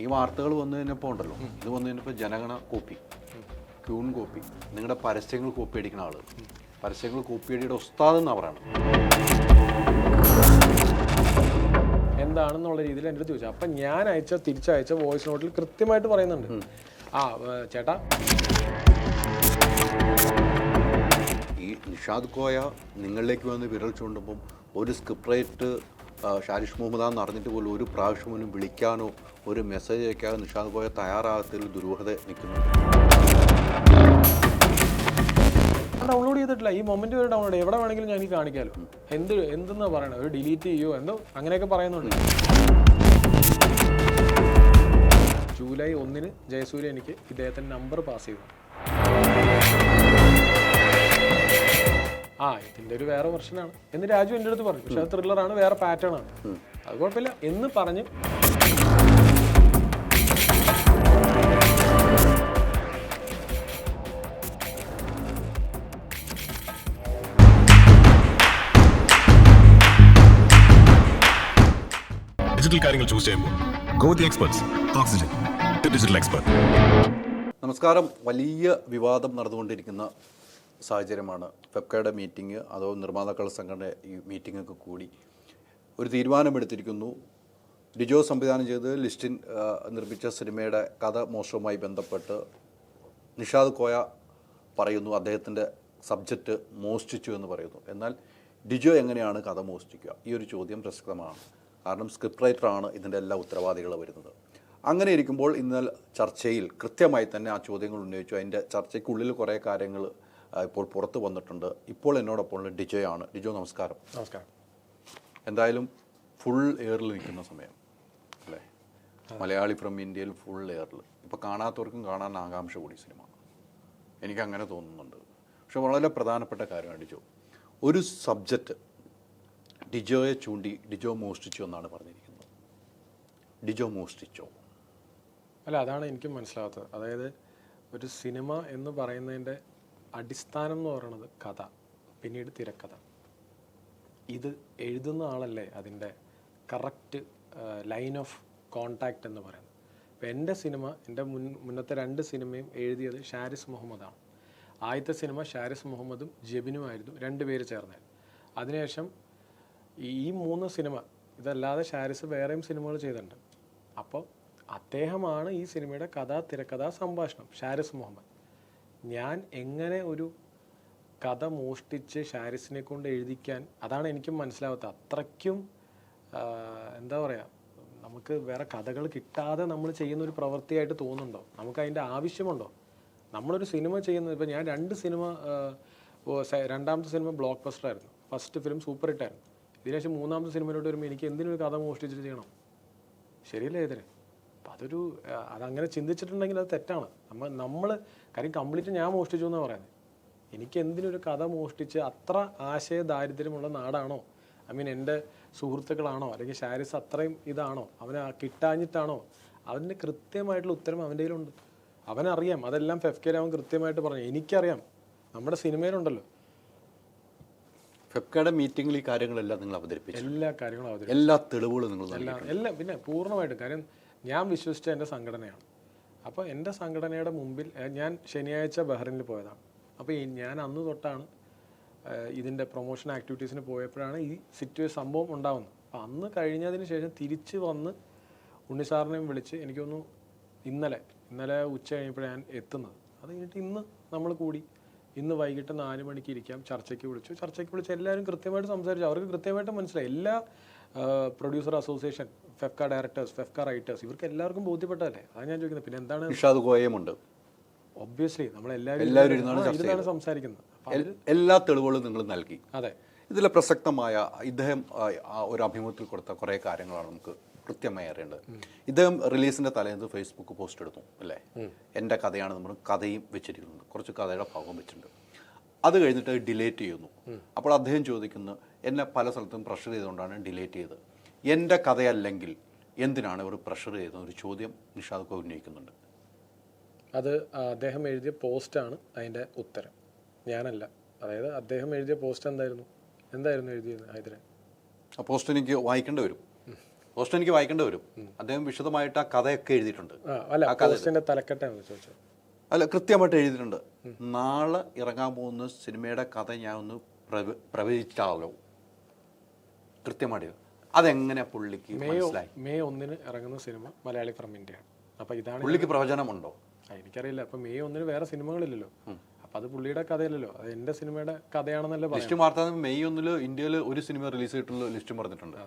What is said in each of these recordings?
ഈ വാർത്തകൾ വന്നു കഴിഞ്ഞപ്പോൾ ഉണ്ടല്ലോ, ഇത് വന്നു കഴിഞ്ഞപ്പോൾ ജനഗണ കോപ്പി, ക്യൂൺ കോപ്പി, നിങ്ങളുടെ പരസ്യങ്ങൾ കോപ്പി അടിക്കുന്ന ആൾ, പരസ്യങ്ങൾ കോപ്പി അടിയുടെ ഉസ്താദ് എന്നാണ് പറയുന്നത്. എന്താണെന്നുള്ള രീതിയിൽ എൻ്റെ അടുത്ത് ചോദിച്ചു. അപ്പം ഞാൻ തിരിച്ചയച്ച വോയിസ് നോട്ടിൽ കൃത്യമായിട്ട് പറയുന്നുണ്ട്, ചേട്ടാ ഈ നിഷാദ് കോയ നിങ്ങളിലേക്ക് വന്ന് വിരൽ ചൂണ്ടുമ്പം ഒരു സ്ക്രിപ്റ്റ് റൈറ്റ് ഷാരിഷ് മുഹമ്മദാന്ന് അറിഞ്ഞിട്ട് പോലും ഒരു പ്രാവശ്യം പോലും വിളിക്കാനോ ഒരു മെസ്സേജ് അയക്കാതെ നിഷാദ് കോയ തയ്യാറാകത്തിൽ ദുരൂഹത നിൽക്കുന്നു. ഡൗൺലോഡ് ചെയ്തിട്ടില്ല, ഈ മൊമെന്റ് വരെ ഡൗൺലോഡ് എവിടെ വേണമെങ്കിലും ഞാൻ കാണിക്കാമല്ലോ. എന്തെന്നാ പറയണത്, ഒരു ഡിലീറ്റ് ചെയ്യോ എന്തോ അങ്ങനെയൊക്കെ പറയുന്നുണ്ട്. ജൂലൈ 1 ജയസൂര്യ എനിക്ക് ഇദ്ദേഹത്തിൻ്റെ നമ്പർ പാസ് ചെയ്തു. ഇതിൻ്റെ ഒരു വേറെ വെർഷനാണ് എന്ന് രാജു എൻ്റെ അടുത്ത് പറഞ്ഞു. പക്ഷെ അത് ത്രില്ലറാണ്, വേറെ പാറ്റേൺ ആണ്, അത് കുഴപ്പമില്ല എന്ന് പറഞ്ഞ് ഡിജിറ്റൽ കാര്യങ്ങൾ ചൂസ് ചെയ്യുമ്പോൾ go with the experts. Oxygen digital expert. നമസ്കാരം. വലിയ വിവാദം നടന്നുകൊണ്ടിരിക്കുന്ന സാഹചര്യമാണ്. ഫെഫ്കയുടെ മീറ്റിംഗ്, അതോ നിർമ്മാതാക്കളുടെ സംഘടന ഈ മീറ്റിംഗൊക്കെ കൂടി ഒരു തീരുമാനമെടുത്തിരിക്കുന്നു. ഡിജോ സംവിധാനം ചെയ്ത് ലിസ്റ്റിൻ നിർമ്മിച്ച സിനിമയുടെ കഥ മോശവുമായി ബന്ധപ്പെട്ട് നിഷാദ് കോയ പറയുന്നു അദ്ദേഹത്തിൻ്റെ സബ്ജക്റ്റ് മോഷ്ടിച്ചു എന്ന് പറയുന്നു. എന്നാൽ ഡിജോ എങ്ങനെയാണ് കഥ മോഷ്ടിക്കുക? ഈ ഒരു ചോദ്യം പ്രസക്തമാണ്. കാരണം സ്ക്രിപ്റ്റ് റൈറ്ററാണ് ഇതിൻ്റെ എല്ലാ ഉത്തരവാദികൾ വരുന്നത്. അങ്ങനെ ഇരിക്കുമ്പോൾ ഇന്നലെ ചർച്ചയിൽ കൃത്യമായി തന്നെ ആ ചോദ്യങ്ങൾ ഉന്നയിച്ചു. അതിൻ്റെ ചർച്ചയ്ക്കുള്ളിൽ കുറേ കാര്യങ്ങൾ ഇപ്പോൾ പുറത്ത് വന്നിട്ടുണ്ട്. ഇപ്പോൾ എന്നോടൊപ്പം ഡിജോയാണ്. ഡിജോ നമസ്കാരം. നമസ്കാരം. എന്തായാലും ഫുൾ എയറിൽ നിൽക്കുന്ന സമയം അല്ലേ? മലയാളി ഫ്രം ഇന്ത്യയിൽ ഫുൾ എയറിൽ. ഇപ്പോൾ കാണാത്തവർക്കും കാണാൻ ആകാംക്ഷ കൂടി സിനിമ, എനിക്കങ്ങനെ തോന്നുന്നുണ്ട്. പക്ഷെ വളരെ പ്രധാനപ്പെട്ട കാര്യമാണ് ഡിജോ. ഒരു സബ്ജക്റ്റ് ഡിജോയെ ചൂണ്ടി ഡിജോ മോഷ്ടിച്ചു എന്നാണ് പറഞ്ഞിരിക്കുന്നത്. ഡിജോ മോഷ്ടിച്ചോ? അല്ല, അതാണ് എനിക്കും മനസ്സിലാവാത്തത്. അതായത് ഒരു സിനിമ എന്ന് പറയുന്നതിൻ്റെ അടിസ്ഥാനം എന്ന് പറയുന്നത് കഥ, പിന്നീട് തിരക്കഥ. ഇത് എഴുതുന്ന ആളല്ലേ അതിൻ്റെ കറക്റ്റ് ലൈൻ ഓഫ് കോണ്ടാക്റ്റ് എന്ന് പറയുന്നത്. ഇപ്പോൾ എൻ്റെ സിനിമ, എൻ്റെ മുന്നത്തെ 2 സിനിമയും എഴുതിയത് ഷാരിസ് മുഹമ്മദാണ്. ആദ്യത്തെ സിനിമ ഷാരിസ് മുഹമ്മദും ജെബിനുമായിരുന്നു, 2 പേര് ചേർന്നായിരുന്നു. അതിനുശേഷം ഈ 3 സിനിമ ഇതല്ലാതെ ഷാരിസ് വേറെയും സിനിമകൾ ചെയ്തിട്ടുണ്ട്. അപ്പോൾ അദ്ദേഹമാണ് ഈ സിനിമയുടെ കഥ, തിരക്കഥ, സംഭാഷണം, ഷാരിസ് മുഹമ്മദ്. ഞാൻ എങ്ങനെ ഒരു കഥ മോഷ്ടിച്ച് ഷാരിസിനെ കൊണ്ട് എഴുതിക്കാൻ, അതാണ് എനിക്കും മനസ്സിലാവാത്തത്. അത്രയ്ക്കും എന്താ പറയുക, നമുക്ക് വേറെ കഥകൾ കിട്ടാതെ നമ്മൾ ചെയ്യുന്ന ഒരു പ്രവൃത്തിയായിട്ട് തോന്നുന്നുണ്ടോ? നമുക്ക് അതിൻ്റെ ആവശ്യമുണ്ടോ? നമ്മളൊരു സിനിമ ചെയ്യുന്നത്, ഇപ്പോൾ ഞാൻ 2 സിനിമ, രണ്ടാമത്തെ സിനിമ ബ്ലോക്ക് ബസ്റ്റർ ആയിരുന്നു, ഫസ്റ്റ് ഫിലിം സൂപ്പർ ഹിറ്റായിരുന്നു. ഇതിനുശേഷം 3ാമത്തെ സിനിമയിലോട്ട് വരുമ്പോൾ എനിക്ക് എന്തിനൊരു കഥ മോഷ്ടിച്ചിട്ട് ചെയ്യണം? ശരിയല്ലേ ഇതിന്? അപ്പം അതങ്ങനെ ചിന്തിച്ചിട്ടുണ്ടെങ്കിൽ അത് തെറ്റാണ്. നമ്മൾ കാര്യം കംപ്ലീറ്റ് ഞാൻ മോഷ്ടിച്ചു എന്നാണ് പറയുന്നത്. എനിക്ക് എന്തിനൊരു കഥ മോഷ്ടിച്ച്, അത്ര ആശയ ദാരിദ്ര്യമുള്ള നാടാണോ, എൻ്റെ സുഹൃത്തുക്കളാണോ, അല്ലെങ്കിൽ ഷാരിസ് അത്രയും ഇതാണോ, അവന് കിട്ടാഞ്ഞിട്ടാണോ? അതിൻ്റെ കൃത്യമായിട്ടുള്ള ഉത്തരം അവൻ്റെ കയ്യിലുണ്ട്. അവനറിയാം, അതെല്ലാം ഫെഫ്കയിൽ അവൻ കൃത്യമായിട്ട് പറഞ്ഞു. എനിക്കറിയാം, നമ്മുടെ സിനിമയിലുണ്ടല്ലോ. ഫെഫ്കയുടെ മീറ്റിംഗിൽ ഈ കാര്യങ്ങളെല്ലാം നിങ്ങൾ അവതരിപ്പിച്ചു, എല്ലാ കാര്യങ്ങളും അവതരിപ്പിച്ചു, എല്ലാ തെളിവുകളും നിങ്ങൾ എല്ലാം പിന്നെ പൂർണ്ണമായിട്ടും. കാര്യം ഞാൻ വിശ്വസിച്ച എൻ്റെ സംഘടനയാണ്. അപ്പോൾ എൻ്റെ സംഘടനയുടെ മുമ്പിൽ ഞാൻ ശനിയാഴ്ച ബഹ്റിനിൽ പോയതാണ്. അപ്പോൾ ഞാൻ അന്ന് തൊട്ടാണ് ഇതിൻ്റെ പ്രൊമോഷൻ ആക്ടിവിറ്റീസിന് പോയപ്പോഴാണ് ഈ സംഭവം ഉണ്ടാകുന്നത്. അപ്പോൾ അന്ന് കഴിഞ്ഞതിന് ശേഷം തിരിച്ച് വന്ന് ഉണ്ണിസാറിനെയും വിളിച്ച്, എനിക്കൊന്നു ഇന്നലെ ഉച്ച കഴിഞ്ഞപ്പോഴാണ് ഞാൻ എത്തുന്നത്. അത് കഴിഞ്ഞിട്ട് ഇന്ന് നമ്മൾ കൂടി, ഇന്ന് വൈകിട്ട് 4 മണിക്ക് ഇരിക്കാം, ചർച്ചയ്ക്ക് വിളിച്ച് എല്ലാവരും കൃത്യമായിട്ട് സംസാരിച്ചു. അവർക്ക് കൃത്യമായിട്ട് മനസ്സിലായി. എല്ലാ producer association, FEFKA directors, FEFKA writers, ഇവർക്ക് എല്ലാവർക്കും ബോധ്യപ്പെട്ടല്ലേ? അതാണ് ഞാൻ ചോദിക്കുന്നത്. പിന്നെ എന്താണ്? നിഷാദ് കോയയുമുണ്ട്. ഒബ്വിയസ്ലി നമ്മളെല്ലാവരും ഇരുന്നാണ് സംസാരിക്കുന്നത്. എല്ലാ തെളിവുകളും നിങ്ങൾ നൽകി. അതെ. ഇതിലെ പ്രസക്തമായ ഇദ്ദേഹം ഒരു അഭിമുഖത്തിൽ കൊടുത്ത കുറേ കാര്യങ്ങളാണ് നമുക്ക് കൃത്യമായി അറിയേണ്ടത്. ഇദ്ദേഹം റിലീസിന്റെ തലേന്ന് ഫേസ്ബുക്ക് പോസ്റ്റ് എടുത്തു അല്ലേ? എൻ്റെ കഥയാണ് നമ്മൾ കഥയും വെച്ചിരിക്കുന്നത്, കുറച്ച് കഥയുടെ ഭാഗം വെച്ചിട്ടുണ്ട്. അത് കഴിഞ്ഞിട്ട് ഡിലേറ്റ് ചെയ്യുന്നു. അപ്പോൾ അദ്ദേഹം ചോദിക്കുന്നു, എന്നെ പല സ്ഥലത്തും പ്രഷർ ചെയ്തുകൊണ്ടാണ് ഡിലേറ്റ് ചെയ്തത്, എൻ്റെ കഥയല്ലെങ്കിൽ എന്തിനാണ് ഇവർ പ്രഷർ ചെയ്തത്? ഒരു ചോദ്യം നിഷാദ് കോയ ഉന്നയിക്കുന്നുണ്ട്. അത് അദ്ദേഹം എഴുതിയ പോസ്റ്റാണ് അതിൻ്റെ ഉത്തരം, ഞാനല്ല. അതായത് അദ്ദേഹം എഴുതിയ പോസ്റ്റ് എന്തായിരുന്നു എഴുതിയത്? ഹൈദരെ, ആ പോസ്റ്റ് എനിക്ക് വായിക്കേണ്ടി വരും. പോസ്റ്റ് എനിക്ക് വായിക്കേണ്ടി വരും. അദ്ദേഹം വിശദമായിട്ട് ആ കഥയൊക്കെ എഴുതിയിട്ടുണ്ട്. അല്ല പോസ്റ്റിന്റെ തലക്കെട്ടാണ് ചോദിച്ചത്. അല്ല, കൃത്യമായിട്ട് എഴുതിയിട്ടുണ്ട്. നാളെ ഇറങ്ങാൻ പോകുന്ന സിനിമയുടെ കഥ ഞാൻ ഒന്ന് പ്രവചിച്ചാലോ, കൃത്യമായിട്ട്. അതെങ്ങനെ പുള്ളിക്ക് മനസ്സിലായി? മെയ് 1 ഇറങ്ങുന്ന സിനിമ മലയാളി ഫ്രം ഇന്ത്യയാണ്. അപ്പൊ ഇതാണ് പുള്ളിക്ക് പ്രവചനമുണ്ടോ? എനിക്കറിയില്ല. അപ്പൊ മെയ് 1 വേറെ സിനിമകളില്ലല്ലോ. അപ്പൊ അത് പുള്ളിയുടെ കഥയല്ലല്ലോ, അത് എന്റെ സിനിമയുടെ കഥയാണെന്നല്ലേ പറയാം. ലിസ്റ്റ് വാർത്ത മെയ് 1 ഇന്ത്യയിൽ ഒരു സിനിമ റിലീസ് ചെയ്തിട്ടുള്ള ലിസ്റ്റ് പറഞ്ഞിട്ടുണ്ട്.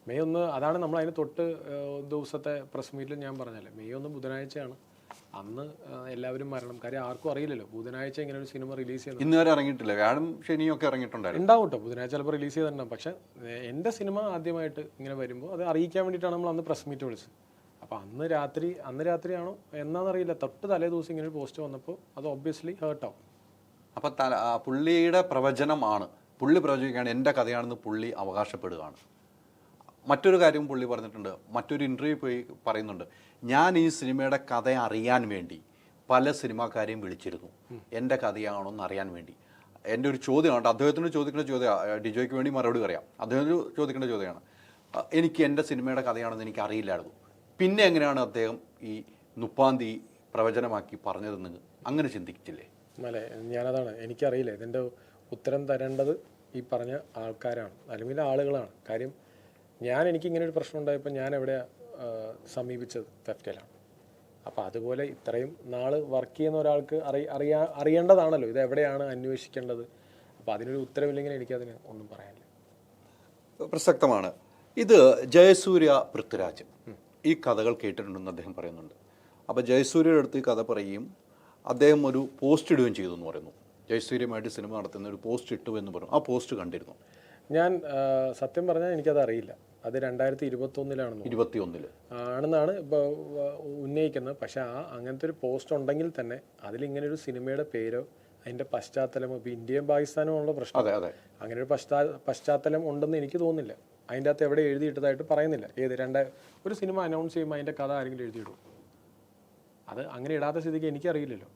മെയ് 1 അതാണ് നമ്മൾ അതിന് തൊട്ട് ദിവസത്തെ പ്രസ് മീറ്റിൽ ഞാൻ പറഞ്ഞല്ലേ, മെയ് 1 ബുധനാഴ്ചയാണ്. അന്ന് എല്ലാവരും മരണം. കാര്യം ആർക്കും അറിയില്ലല്ലോ ബുധനാഴ്ച ഇങ്ങനെ ഒരു സിനിമ റിലീസ് ചെയ്യുന്നത്. ഇന്ന് വരെ ഇറങ്ങിയിട്ടില്ല. വ്യാഴം ശനിയും ഒക്കെ ഇറങ്ങിയിട്ടുണ്ടായിരുന്നു. ഉണ്ടാവും കേട്ടോ, ബുധനാഴ്ച ചിലപ്പോൾ റിലീസ് ചെയ്തിട്ടുണ്ടാവും. പക്ഷെ എൻ്റെ സിനിമ ആദ്യമായിട്ട് ഇങ്ങനെ വരുമ്പോൾ അത് അറിയിക്കാൻ വേണ്ടിയിട്ടാണ് നമ്മൾ അന്ന് പ്രസ് മീറ്റ് വിളിച്ചത്. അപ്പോൾ അന്ന് രാത്രിയാണോ എന്നാണെന്നറിയില്ല, തൊട്ട് തലേ ദിവസം ഇങ്ങനെ ഒരു പോസ്റ്റ് വന്നപ്പോൾ അത് ഒബ്വിയസ്ലി ഹേർട്ടാവും. അപ്പം പുള്ളിയുടെ പ്രവചനമാണ്, പുള്ളി പ്രവചിക്കുകയാണ്, എൻ്റെ കഥയാണെന്ന് പുള്ളി അവകാശപ്പെടുകയാണ്. മറ്റൊരു കാര്യം പുള്ളി പറഞ്ഞിട്ടുണ്ട്, മറ്റൊരു ഇൻ്റർവ്യൂ പോയി പറയുന്നുണ്ട്, ഞാൻ ഈ സിനിമയുടെ കഥ അറിയാൻ വേണ്ടി പല സിനിമാക്കാരെയും വിളിച്ചിരുന്നു, എൻ്റെ കഥയാണോ എന്ന് അറിയാൻ വേണ്ടി. എൻ്റെ ഒരു ചോദ്യമാണ്, അദ്ദേഹത്തിന് ചോദിക്കേണ്ട ചോദ്യമാണ്, ഡിജോയ്ക്ക് വേണ്ടി മറുപടി പറയാം. അദ്ദേഹത്തിന് ചോദിക്കേണ്ട ചോദ്യമാണ്, എനിക്ക് എൻ്റെ സിനിമയുടെ കഥയാണെന്ന് എനിക്ക് അറിയില്ലായിരുന്നു, പിന്നെ എങ്ങനെയാണ് അദ്ദേഹം ഈ 30-ാം തീയതി പ്രവചനമാക്കി പറഞ്ഞതെന്ന് അങ്ങനെ ചിന്തിച്ചില്ലേ? അല്ലേ, ഞാനതാണ്, എനിക്കറിയില്ല. ഇതിൻ്റെ ഉത്തരം തരേണ്ടത് ഈ പറഞ്ഞ ആൾക്കാരാണ്, അല്ലെങ്കിൽ ആളുകളാണ്. കാര്യം എനിക്കിങ്ങനെ ഒരു പ്രശ്നം ഉണ്ടായപ്പോൾ ഞാൻ എവിടെ സമീപിച്ചത് ഫെഫ്കയിലാണ്. അപ്പോൾ അതുപോലെ ഇത്രയും നാൾ വർക്ക് ചെയ്യുന്ന ഒരാൾക്ക് അറിയേണ്ടതാണല്ലോ ഇത് എവിടെയാണ് അന്വേഷിക്കേണ്ടത്. അപ്പോൾ അതിനൊരു ഉത്തരവില്ലെങ്കിൽ എനിക്കതിന് ഒന്നും പറയാനില്ല. പ്രസക്തമാണ്. ഇത് ജയസൂര്യ പൃഥ്വിരാജ് ഈ കഥകൾ കേട്ടിട്ടുണ്ടെന്ന് അദ്ദേഹം പറയുന്നുണ്ട്. അപ്പോൾ ജയസൂര്യയുടെ അടുത്ത് ഈ കഥ പറയുകയും അദ്ദേഹം ഒരു പോസ്റ്റ് ഇടുകയും ചെയ്തു എന്ന് പറയുന്നു. ജയസൂര്യയുമായിട്ട് സിനിമ നടത്തുന്ന ഒരു പോസ്റ്റ് ഇട്ടു എന്ന് പറഞ്ഞു. ആ പോസ്റ്റ് കണ്ടിരുന്നു ഞാൻ. സത്യം പറഞ്ഞാൽ എനിക്കത് അറിയില്ല. അത് 2021 ആണെന്നാണ് ഇപ്പോൾ ഉന്നയിക്കുന്നത്. പക്ഷെ അങ്ങനത്തെ ഒരു പോസ്റ്റ് ഉണ്ടെങ്കിൽ തന്നെ അതിലിങ്ങനെ ഒരു സിനിമയുടെ പേരോ അതിൻ്റെ പശ്ചാത്തലമോ, ഇപ്പോൾ ഇന്ത്യയും പാകിസ്ഥാനുമുള്ള പ്രശ്നം, അങ്ങനെ ഒരു പശ്ചാത്തലം ഉണ്ടെന്ന് എനിക്ക് തോന്നുന്നില്ല. അതിൻ്റെ അകത്ത് എവിടെ എഴുതിയിട്ടതായിട്ട് പറയുന്നില്ല. ഒരു സിനിമ അനൗൺസ് ചെയ്യുമ്പോൾ അതിൻ്റെ കഥ ആരെങ്കിലും എഴുതിയിടും? അത് അങ്ങനെ ഇടാത്ത സ്ഥിതിക്ക് എനിക്കറിയില്ലല്ലോ.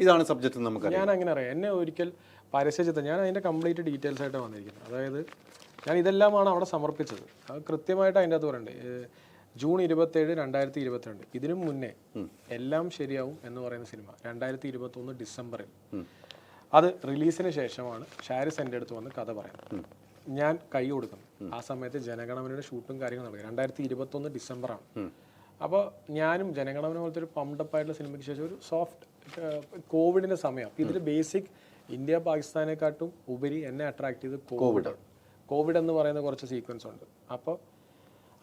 ഇതാണ് സബ്ജക്റ്റ്. നമുക്ക് ഞാൻ അങ്ങനെ അറിയാം. എന്നെ ഒരിക്കൽ പരസ്യചിത്രം, ഞാൻ അതിൻ്റെ കംപ്ലീറ്റ് ഡീറ്റെയിൽസ് ആയിട്ട് വന്നിരിക്കുന്നത്. അതായത് ഞാൻ ഇതെല്ലാമാണ് അവിടെ സമർപ്പിച്ചത്. അത് കൃത്യമായിട്ട് അതിൻ്റെ അകത്ത് പറയണ്ടേ. ജൂൺ 27, 2022. ഇതിനു മുന്നേ എല്ലാം ശരിയാവും എന്ന് പറയുന്ന സിനിമ 2021 ഡിസംബറിൽ, അത് റിലീസിന് ശേഷമാണ് ഷാരിസ് എൻ്റെ അടുത്ത് വന്ന് കഥ പറയുന്നത്. ഞാൻ കൈ കൊടുക്കുന്നു. ആ സമയത്ത് ജനഗണമനയുടെ ഷൂട്ടും കാര്യങ്ങളും നടക്കും. 2021 ഡിസംബറാണ്. അപ്പോൾ ഞാനും ജനഗണമന പോലത്തെ ഒരു പമ്പഡപ്പായിട്ടുള്ള സിനിമയ്ക്ക് ശേഷം ഒരു സോഫ്റ്റ് കോവിഡിൻ്റെ സമയം. അപ്പോൾ ഇതിൽ ബേസിക് ഇന്ത്യ പാകിസ്ഥാനെക്കാട്ടും ഉപരി എന്നെ അട്രാക്ട് ചെയ്ത് കോവിഡ് എന്ന് പറയുന്ന കുറച്ച് സീക്വൻസ് ഉണ്ട്. അപ്പോൾ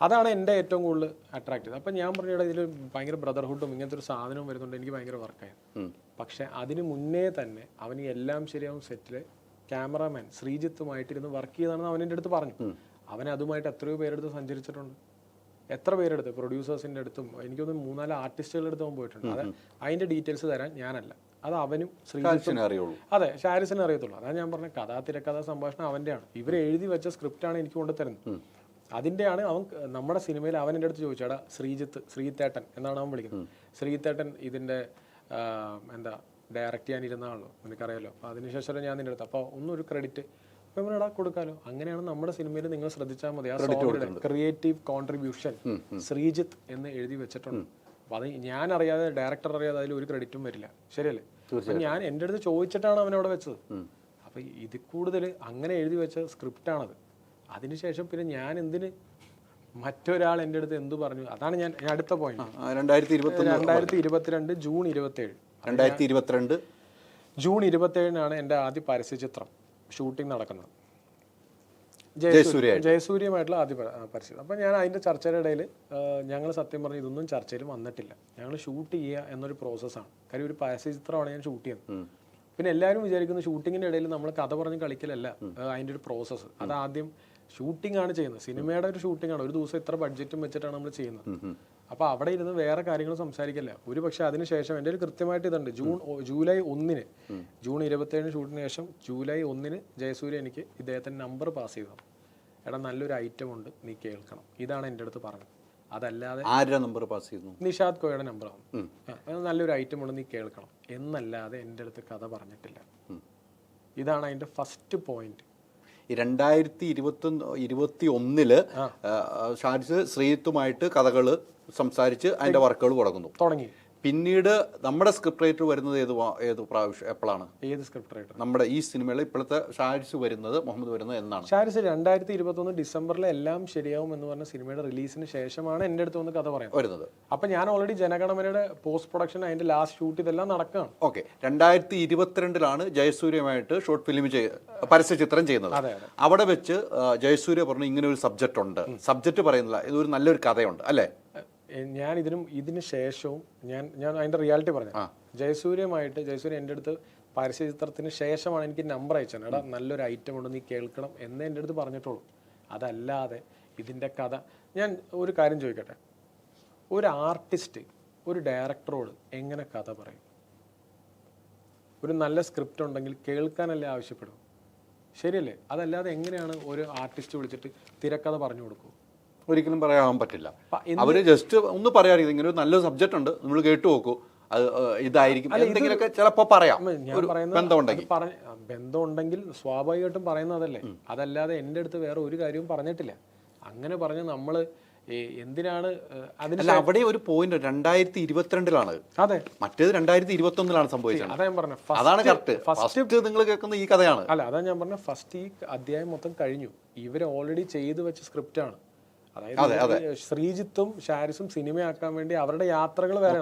അതാണ് എൻ്റെ ഏറ്റവും കൂടുതൽ അട്രാക്ട് ചെയ്തത്. അപ്പം ഞാൻ പറഞ്ഞ ഇതിൽ ഭയങ്കര ബ്രദർഹുഡും ഇങ്ങനത്തെ ഒരു സാധനവും വരുന്നുണ്ട്. എനിക്ക് ഭയങ്കര വർക്കായിരുന്നു. പക്ഷെ അതിന് മുന്നേ തന്നെ അവന് എല്ലാം ശരിയാവും സെറ്റിലെ ക്യാമറാമാൻ ശ്രീജിത്തുമായിട്ടിരുന്ന് വർക്ക് ചെയ്താണെന്ന് അവൻ്റെ അടുത്ത് പറഞ്ഞു. അവൻ അതുമായിട്ട് എത്രയോ പേരെടുത്ത് സഞ്ചരിച്ചിട്ടുണ്ട്. എത്ര പേരെടുത്ത് പ്രൊഡ്യൂസേഴ്സിൻ്റെ അടുത്തും എനിക്കൊന്ന് 3-4 ആർട്ടിസ്റ്റുകളുടെ അടുത്ത് അവൻ പോയിട്ടുണ്ട്. അത് അതിൻ്റെ ഡീറ്റെയിൽസ് തരാൻ ഞാനല്ല, അത് അവനും ശ്രീജിത്തും അറിയുള്ളൂ. അതെ, ഷാരിസിനെ അറിയത്തുള്ളൂ. അതാണ് ഞാൻ പറഞ്ഞ കഥാ തിരക്കഥ സംഭാഷണം അവൻ്റെയാണ്. ഇവർ എഴുതി വെച്ച സ്ക്രിപ്റ്റാണ് എനിക്ക് കൊണ്ടുതരുന്നത്. അതിൻ്റെയാണ് അവൻ നമ്മുടെ സിനിമയിൽ അവൻ എൻ്റെ അടുത്ത് ചോദിച്ചാടാ ശ്രീത്തേട്ടൻ എന്നാണ് അവൻ വിളിക്കുന്നത്. ശ്രീത്തേട്ടൻ ഇതിൻ്റെ ഡയറക്റ്റ് ചെയ്യാനിരുന്നാണല്ലോ, നിനക്കറിയാലോ. അപ്പോൾ അതിനുശേഷം ഞാൻ നിൻ്റെ അടുത്ത് അപ്പോൾ ഒന്നൊരു ക്രെഡിറ്റ് അപ്പം ഇവനടാ കൊടുക്കാമല്ലോ. അങ്ങനെയാണ് നമ്മുടെ സിനിമയിൽ നിങ്ങൾ ശ്രദ്ധിച്ചാൽ മതി. ആ സോങ്ങിയുടെ ക്രിയേറ്റീവ് കോൺട്രിബ്യൂഷൻ ശ്രീജിത്ത് എന്ന് എഴുതി വെച്ചിട്ടുണ്ട്. അപ്പോൾ അത് ഞാൻ അറിയാതെ, ഡയറക്ടർ അറിയാതെ അതിൽ ഒരു ക്രെഡിറ്റും വരില്ല. ശരിയല്ലേ? അപ്പം ഞാൻ എൻ്റെ അടുത്ത് ചോദിച്ചിട്ടാണ് അവനവിടെ വെച്ചത്. അപ്പോൾ ഇതിൽ കൂടുതൽ അങ്ങനെ എഴുതി വെച്ച സ്ക്രിപ്റ്റാണത്. അതിനുശേഷം പിന്നെ ഞാൻ എന്തിന് മറ്റൊരാൾ എൻ്റെ അടുത്ത് എന്തു പറഞ്ഞു? അതാണ് ഞാൻ അടുത്ത പോയിന്റ്. 2022 ജൂൺ 27. 2022 ജൂൺ 27 എൻ്റെ ആദ്യ പരസ്യചിത്രം ഷൂട്ടിംഗ് നടക്കുന്നത്. ജയസൂര്യമായിട്ടുള്ള ആദ്യ പരസ്യം. അപ്പം ഞാൻ അതിൻ്റെ ചർച്ചയുടെ ഇടയിൽ ഞങ്ങൾ സത്യം പറഞ്ഞ് ഇതൊന്നും ചർച്ചയിൽ വന്നിട്ടില്ല. ഞങ്ങൾ ഷൂട്ട് ചെയ്യുക എന്നൊരു പ്രോസസ്സാണ്. കാര്യം ഒരു പരസ്യചിത്രമാണ് ഞാൻ ഷൂട്ട് ചെയ്യുന്നത്. പിന്നെ എല്ലാവരും വിചാരിക്കുന്നത് ഷൂട്ടിങ്ങിൻ്റെ ഇടയിൽ നമ്മൾ കഥ പറഞ്ഞ് കളിക്കലല്ല അതിൻ്റെ ഒരു പ്രോസസ്സ്. അത് ആദ്യം ഷൂട്ടിംഗ് ആണ് ചെയ്യുന്നത്. സിനിമയുടെ ഒരു ഷൂട്ടിംഗ് ആണ്. ഒരു ദിവസം ഇത്ര ബഡ്ജറ്റും വെച്ചിട്ടാണ് നമ്മൾ ചെയ്യുന്നത്. അപ്പോൾ അവിടെ ഇരുന്ന് വേറെ കാര്യങ്ങൾ സംസാരിക്കില്ല. ഒരു പക്ഷേ അതിനുശേഷം എൻ്റെ ഒരു കൃത്യമായിട്ട് ഇതുണ്ട്. ജൂലൈ 1 ജൂൺ 27 ഷൂട്ടിന് ശേഷം ജൂലൈ 1 ജയസൂര്യ എനിക്ക് ഇദ്ദേഹത്തിൻ്റെ നമ്പർ പാസ് ചെയ്തു. എടാ നല്ലൊരു ഐറ്റം ഉണ്ട്, നീ കേൾക്കണം. ഇതാണ് എൻ്റെ അടുത്ത് പറഞ്ഞത്. അതല്ലാതെ ആരുടെ നമ്പർ പാസ് ചെയ്യുന്നു? നിഷാദ് കോയയുടെ നമ്പറാണ്. നല്ലൊരു ഐറ്റം ഉണ്ട്, നീ കേൾക്കണം എന്നല്ലാതെ എൻ്റെ അടുത്ത് കഥ പറഞ്ഞിട്ടില്ല. ഇതാണ് അതിൻ്റെ ഫസ്റ്റ് പോയിന്റ്. ഈ 2021 ഷാരിസ് ശ്രീത്തുമായിട്ട് കഥകൾ സംസാരിച്ച് അതിന്റെ വർക്കുകൾ തുടങ്ങി. പിന്നീട് നമ്മുടെ സ്ക്രിപ്റ്റ് റൈറ്റർ വരുന്നത് ഏത് പ്രാവശ്യം എപ്പോഴാണ്? ഏത് സ്ക്രിപ്റ്റ് റൈറ്റർ? നമ്മുടെ ഈ സിനിമയിൽ ഇപ്പോഴത്തെ ഷാരിസ് വരുന്നത്, മുഹമ്മദ് വരുന്നത് എന്നാണ്? ഷാരിസ് 2021 ഡിസംബറിൽ എല്ലാം ശരിയാവും എന്ന് പറഞ്ഞ സിനിമയുടെ റിലീസിന് ശേഷമാണ് എൻ്റെ അടുത്ത് വന്ന് കഥ പറയാൻ വരുന്നത്. അപ്പൊ ഞാൻ ഓൾറെഡി ജനഗണമനയുടെ പോസ്റ്റ് പ്രൊഡക്ഷൻ, അതിന്റെ ലാസ്റ്റ് ഷൂട്ട് ഇതെല്ലാം നടക്കുകയാണ്. ഓക്കെ. 2022 ജയസൂര്യമായിട്ട് ഷോർട്ട് ഫിലിം പരസ്യ ചിത്രം ചെയ്യുന്നത്. അവിടെ വെച്ച് ജയസൂര്യ പറഞ്ഞു ഇങ്ങനെ ഒരു സബ്ജക്റ്റ് ഉണ്ട്. സബ്ജക്റ്റ് പറയുന്നില്ല, ഇതൊരു നല്ലൊരു കഥയുണ്ട് അല്ലേ? ഞാൻ ഇതിന് ശേഷവും ഞാൻ അതിന്റെ റിയാലിറ്റി പറഞ്ഞു. ജയസൂര്യ എൻ്റെ അടുത്ത് പരസ്യ ചിത്രത്തിന് ശേഷമാണ് എനിക്ക് നമ്പർ അയച്ചത്. എടാ നല്ലൊരു ഐറ്റം ഉണ്ട്, നീ കേൾക്കണം എന്നേ എൻ്റെ അടുത്ത് പറഞ്ഞിട്ടുള്ളൂ. അതല്ലാതെ ഇതിന്റെ കഥ, ഞാൻ ഒരു കാര്യം ചോദിക്കട്ടെ, ഒരു ആർട്ടിസ്റ്റ് ഒരു ഡയറക്ടറോട് എങ്ങനെ കഥ പറയും? ഒരു നല്ല സ്ക്രിപ്റ്റ് ഉണ്ടെങ്കിൽ കേൾക്കാനല്ലേ ആവശ്യപ്പെടും, ശരിയല്ലേ? അതല്ലാതെ എങ്ങനെയാണ് ഒരു ആർട്ടിസ്റ്റ് വിളിച്ചിട്ട് തിരക്കഥ പറഞ്ഞു കൊടുക്കൂ? ഒരിക്കലും പറയാൻ പറ്റില്ല. അവര് ജസ്റ്റ് ഒന്ന് പറയാറില്ല, ഇങ്ങനെ ഒരു നല്ലൊരു സബ്ജക്റ്റ് ഉണ്ട്, നമ്മൾ കേട്ടു നോക്കൂ, അത് ഇതായിരിക്കും എന്തെങ്കിലുമൊക്കെ ചിലപ്പോ പറയാം. ബന്ധമുണ്ടെങ്കിൽ സ്വാഭാവികമായിട്ടും പറയുന്നതല്ലേ. അതല്ലാതെ എൻ്റെ അടുത്ത് വേറെ ഒരു കാര്യവും പറഞ്ഞിട്ടില്ല. അങ്ങനെ പറഞ്ഞ് നമ്മള് എന്തിനാണ് അതിന്? അവിടെ ഒരു പോയിന്റ് 2022 അതെ, മറ്റേത് 2021 സംഭവിച്ചത്. അതാ ഞാൻ പറഞ്ഞ, അതാണ് കറക്റ്റ്. ഫസ്റ്റ് നിങ്ങൾ കേൾക്കുന്ന ഈ കഥയാണ്. അല്ല, അതാ ഞാൻ പറഞ്ഞ, ഫസ്റ്റ് ഈ അധ്യായം മൊത്തം കഴിഞ്ഞു. ഇവര് ഓൾറെഡി ചെയ്തു വെച്ച സ്ക്രിപ്റ്റ് ആണ്. അതായത് ശ്രീജിത്തും ഷാരിസും സിനിമയാക്കാൻ വേണ്ടി അവരുടെ യാത്രകൾ വേറെ.